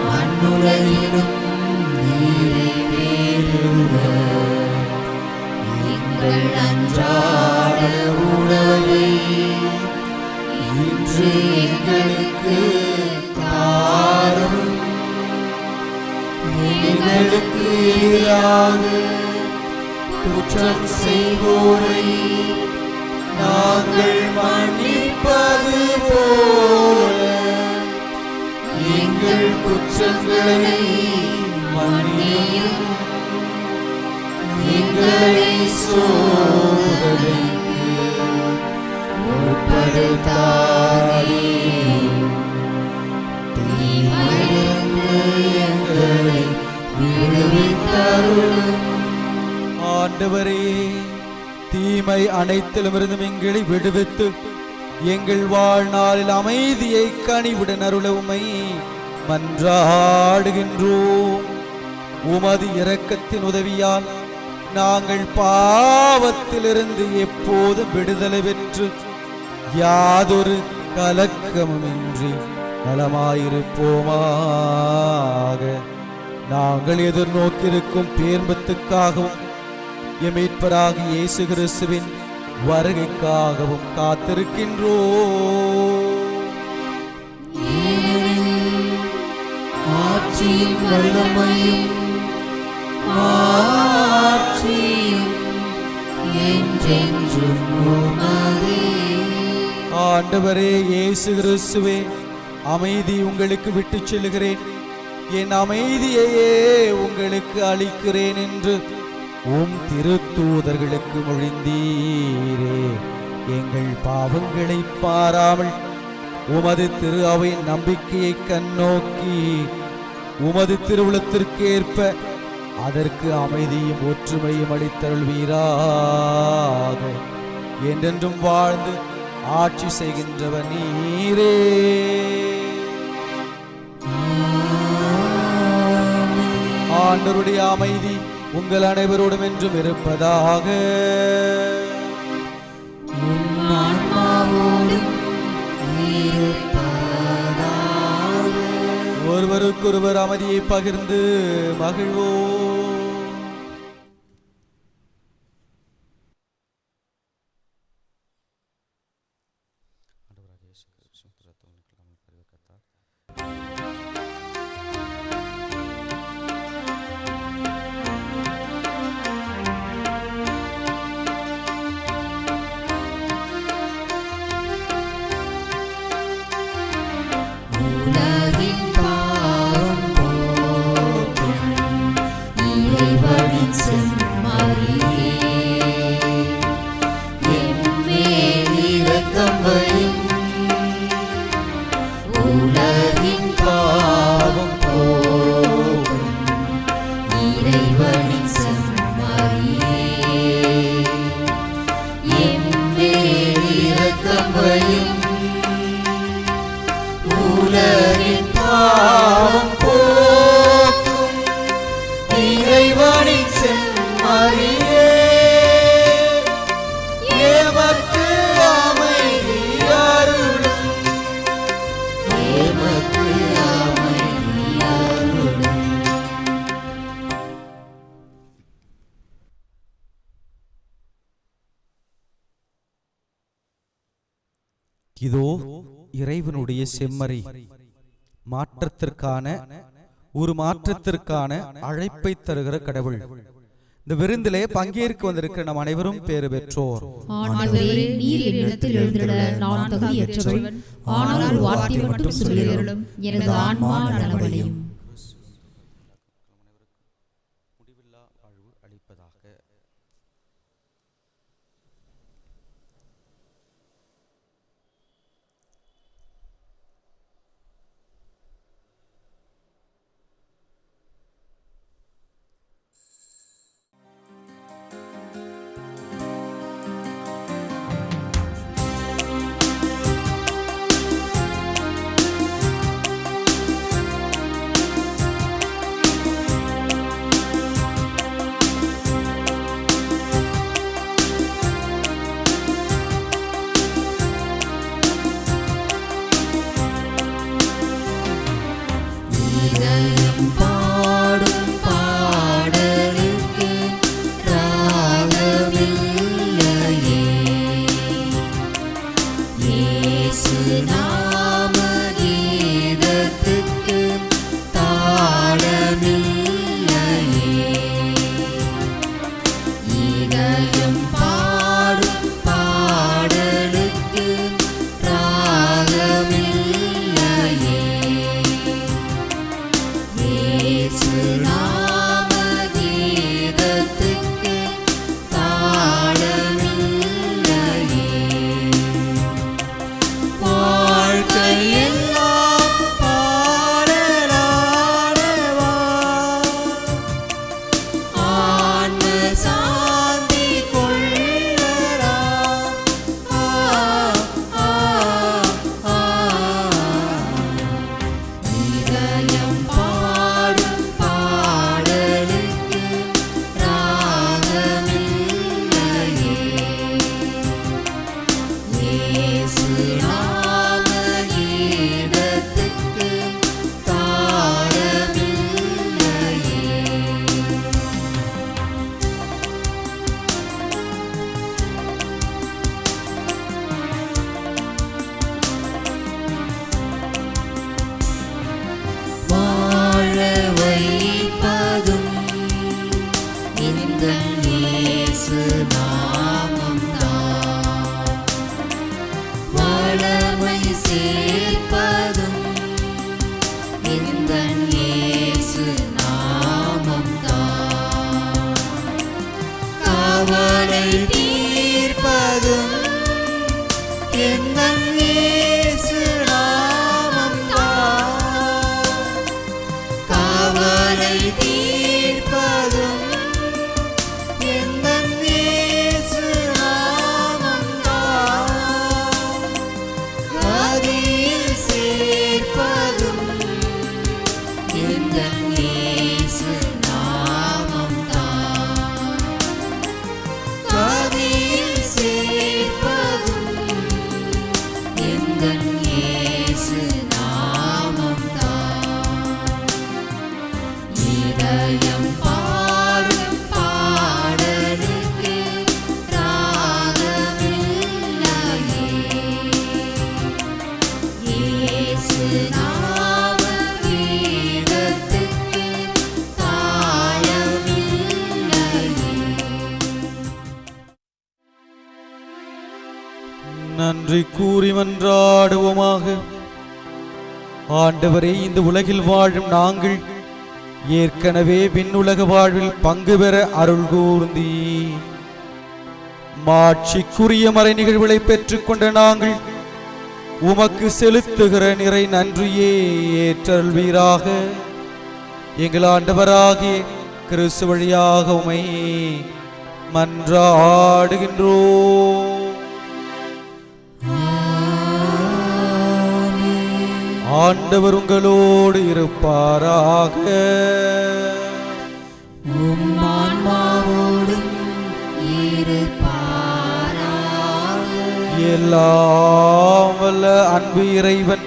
மண்ணுலகிலும் நிறைவேறுக. எங்கள் அன்றாட உணவை இன்று எங்களுக்கு தாரும். எங்களுக்கு எதிராக குற்றம் செய்வோரை நாங்கள் மன்னிப்பது போல எங்கள் குற்றங்களை மன்னியும். எங்களை சோதனைக்கு உட்படுத்தாதேயும். தீமையிலிருந்து எங்களை விடுவித்தருளும். ஆண்டவரே, தீமை அனைத்திலும் இருந்தும் எங்களை விடுவித்து எங்கள் வாழ்நாளில் அமைதியை கனிவுடன் அருள உம்மை மன்றாடுகின்றோம். உமது இரக்கத்தின் உதவியால் நாங்கள் பாவத்திலிருந்து எப்போதும் விடுதலை பெற்று யாதொரு கலக்கமுமின்றி நலமாயிருப்போமாக. நாங்கள் எதிர்நோக்கியிருக்கும் பேர்பத்துக்காகவும் எம் மீட்பராகிய இயேசு கிறிஸ்துவின் வருகைக்காகவும் காத்திருக்கின்றோம். ஆட்சியும் வல்லமையும் மாட்சியும் என்றென்றும் உமதே. ஆண்டவரே இயேசு கிறிஸ்துவே, அமைதி உங்களுக்கு விட்டுச் செல்கிறேன், என் அமைதியையே உங்களுக்கு அளிக்கிறேன் என்று உம் திருத்தூதர்களுக்கு மொழிந்தீரே. எங்கள் பாவங்களை பாராமல் உமது திரு அவையின் நம்பிக்கையை கண்ணோக்கி உமது திருவுளத்திற்கு ஏற்ப அதற்கு அமைதியும் ஒற்றுமையும் அளித்தருள்வீராக. என்றென்றும் வாழ்ந்து ஆட்சி செய்கின்றவர் நீரே. ஆண்டவருடைய அமைதி உங்கள் அனைவரோடும் என்றும் இருப்பதாக. ஒருவருக்கொருவர் அமைதியை பகிர்ந்து மகிழ்வோம். உலகின் பாவம் போக்கும் இறைவனின் செம்மறியே, எம்மேல் இரக்கம் வையும். உலகின் பாவம் போக்கும் இறைவனின் செம்மறியே, எம்மேல் இரக்கம் வையும். உலகின் பாவம் போக்கும் இறைவனின் செம்மறியே, எமக்கு அமைதி அருளும். எமக்கு அமைதி அருளும். இதோ இறைவனுடைய செம்மறி, மாற்றத்திற்கான அழைப்பை தருகிற கடவுள். இந்த விருந்திலே பங்கேற்க வந்திருக்கிற நம் அனைவரும் பேறு பெற்றோர். ஆண்டவரே, நீர் என்னிடத்தில் எழுந்திட நான் தகுதியற்றவன். ஆனால் ஒரு வார்த்தை மட்டும் சொல்லியருளும், எனது ஆன்மா நலமடையும். முடிவில்லா வாழ்வு அளிப்பதாக. சேர்ப்பதும் எந்தன் இயேசு நாமம்தான். கவலை தீர்ப்பதும் எந்தன் இயேசு நாமம்தான். கவலை தீர்ப்பதும் எந்தன் இயேசு நாமம்தான். கதியில் சேர்ப்பதும் எந்தன் இயேசு நாமம்தான். கதியில் சேர்ப்பதும் எந்தன் இயேசு நாமம்தான். இதயம் பாடும் பாடலுக்கு ராகமில்லையே, இயேசு நாம கீதத்துக்கு தாளமில்லையே. நன்றி கூறி மன்றாடுவோமாக. ஆண்டவரே, இந்த உலகில் வாழும் நாங்கள் ஏற்கனவே விண்ணுலக வாழ்வில் பங்கு பெற அருள் கூர்ந்தீ. மாட்சிக்குரிய மறை நிகழ்வுகளை பெற்றுக்கொண்ட நாங்கள் உமக்கு செலுத்துகிற நிறை நன்றியே ஏற்றல்வீராக. எங்கள் ஆண்டவராகிய கிறிஸ்து வழியாக உமை மன்றாடுகின்றோம். ஆண்டவர் உங்களோடு இருப்பாராக. ஆன்மாவோடும் இருப்பாராக. எல்லாம் வல்ல அன்பு இறைவன்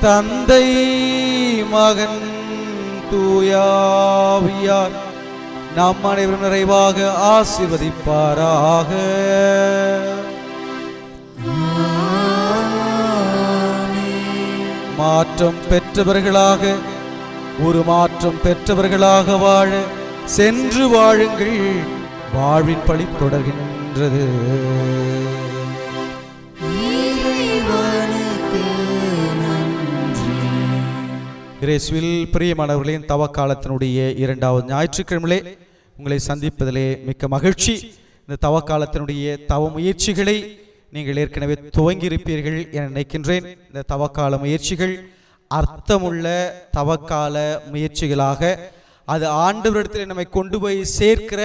தந்தை மகன் தூயாவியார் நம் அனைவரும் நிறைவாக ஆசீர்வதிப்பாராக. மாற்றம் பெற்றவர்களாக மாற்றம் பெற்றவர்களாக வாழ சென்று வாழுங்கள். வாழ்வின் பழி தொடர்கின்றது. இயேசுவில் பிரியமானவர்களே, தவக்காலத்தினுடைய 2வது ஞாயிற்றுக்கிழமையிலே உங்களை சந்திப்பதிலே மிக்க மகிழ்ச்சி. இந்த தவக்காலத்தினுடைய தவ முயற்சிகளை நீங்கள் ஏற்கனவே துவங்கியிருப்பீர்கள் என நினைக்கின்றேன். இந்த தவக்கால முயற்சிகள் அர்த்தமுள்ள தவக்கால முயற்சிகளாக, அது ஆண்டவரிடத்தில் நம்மை கொண்டு போய் சேர்க்கிற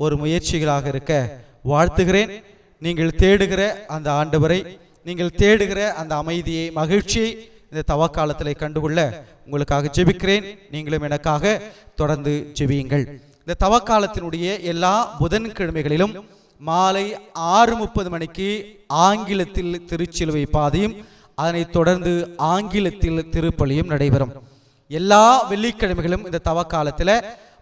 ஒரு முயற்சிகளாக இருக்க வாழ்த்துகிறேன். நீங்கள் தேடுகிற அந்த ஆண்டவரை, நீங்கள் தேடுகிற அந்த அமைதியை, மகிழ்ச்சியை இந்த தவக்காலத்தில் கண்டுகொள்ள உங்களுக்காக ஜெபிக்கிறேன். நீங்களும் எனக்காக தொடர்ந்து ஜெபியுங்கள். இந்த தவக்காலத்தினுடைய எல்லா புதன்கிழமைகளிலும் மாலை 6:30 மணிக்கு ஆங்கிலத்தில் திருச்சிலுவை பாதையும் அதனைத் தொடர்ந்து ஆங்கிலத்தில் திருப்பலியும் நடைபெறும். எல்லா வெள்ளிக்கிழமைகளும் இந்த தவக்காலத்தில்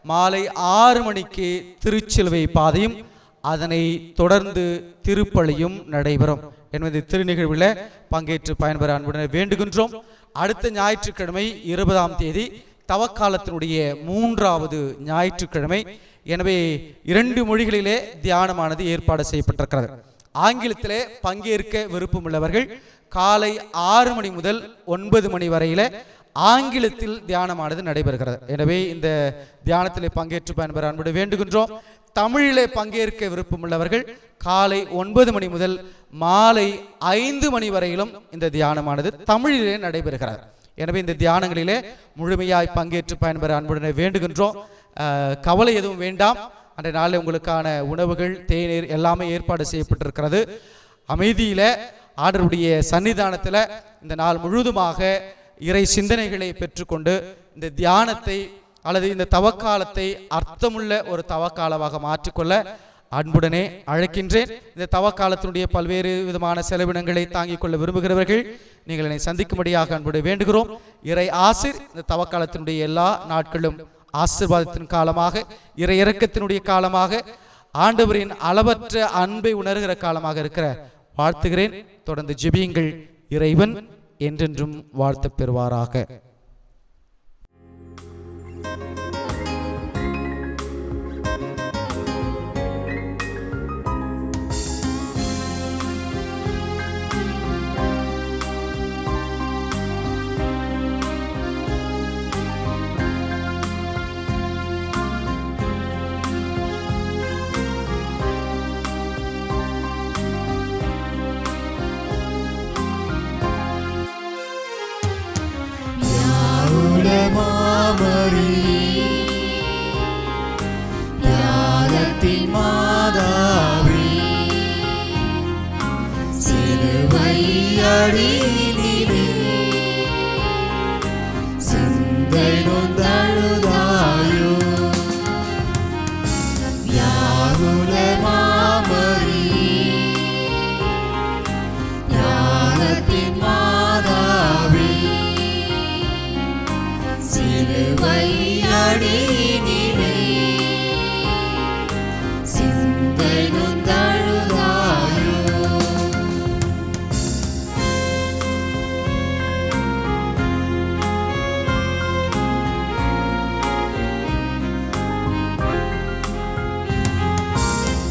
மாலை 6 மணிக்கு திருச்சிலுவை பாதையும் அதனை தொடர்ந்து திருப்பலியும் நடைபெறும் என்பது திருநிகழ்வில் பங்கேற்று பயன்பெற அன்புடன் வேண்டுகின்றோம். அடுத்த ஞாயிற்றுக்கிழமை 20ஆம் தேதி தவக்காலத்தினுடைய 3வது ஞாயிற்றுக்கிழமை. எனவே 2 மொழிகளிலே தியானமானது ஏற்பாடு செய்யப்பட்டிருக்கிறது. ஆங்கிலத்திலே பங்கேற்க விருப்பமுள்ளவர்கள் காலை 6 மணி முதல் 9 மணி வரையில ஆங்கிலத்தில் தியானமானது நடைபெறுகிறது. எனவே இந்த தியானத்திலே பங்கேற்று பயன்பெற அன்போடு வேண்டுகின்றோம். தமிழிலே பங்கேற்க விருப்பமுள்ளவர்கள் காலை 9 மணி முதல் மாலை 5 மணி வரையிலும் இந்த தியானமானது தமிழிலே நடைபெறுகிறது. எனவே இந்த தியானங்களிலே முழுமையாய் பங்கேற்று பயன்பெற அன்புடன் வேண்டுகின்றோம். கவலை எதுவும் வேண்டாம். அன்றைய நாளில் உங்களுக்கான உணவுகள், தேநீர் எல்லாமே ஏற்பாடு செய்யப்பட்டிருக்கிறது. அமைதியில ஆண்டவருடைய சன்னிதானத்தில் இந்த நாள் முழுவதுமாக இறை சிந்தனைகளை பெற்றுக்கொண்டு இந்த தியானத்தை அல்லது இந்த தவக்காலத்தை அர்த்தமுள்ள ஒரு தவக்காலமாக மாற்றிக்கொள்ள அன்புடனே அழைக்கின்றேன். இந்த தவக்காலத்தினுடைய பல்வேறு விதமான செலவினங்களை தாங்கிக் கொள்ள விரும்புகிறவர்கள் நீங்கள் என்னை சந்திக்கும்படியாக அன்புடைய வேண்டுகிறோம். இறை ஆசிர் இந்த தவக்காலத்தினுடைய எல்லா நாட்களும் ஆசீர்வாதத்தின் காலமாக, இறை இரக்கத்தினுடைய காலமாக, ஆண்டவரின் அளவற்ற அன்பை உணர்கிற காலமாக இருக்கிற வாழ்த்துகிறேன். தொடர்ந்து ஜெபியுங்கள். இறைவன் என்றென்றும் வாழ்த்து பெறுவாராக. அடியினிலே சிந்தை நொந்தழுதாயோ வியாகுல மாமரி ஞானத்தின் மாதாவே சிலுவை அடியினிலே சிந்தை நொந்தழுதாயோ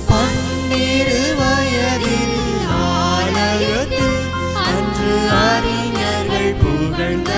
பன்னிரு வயதில் ஆலயத்தில் அன்று அறிஞர்கள் புகழ்ந்த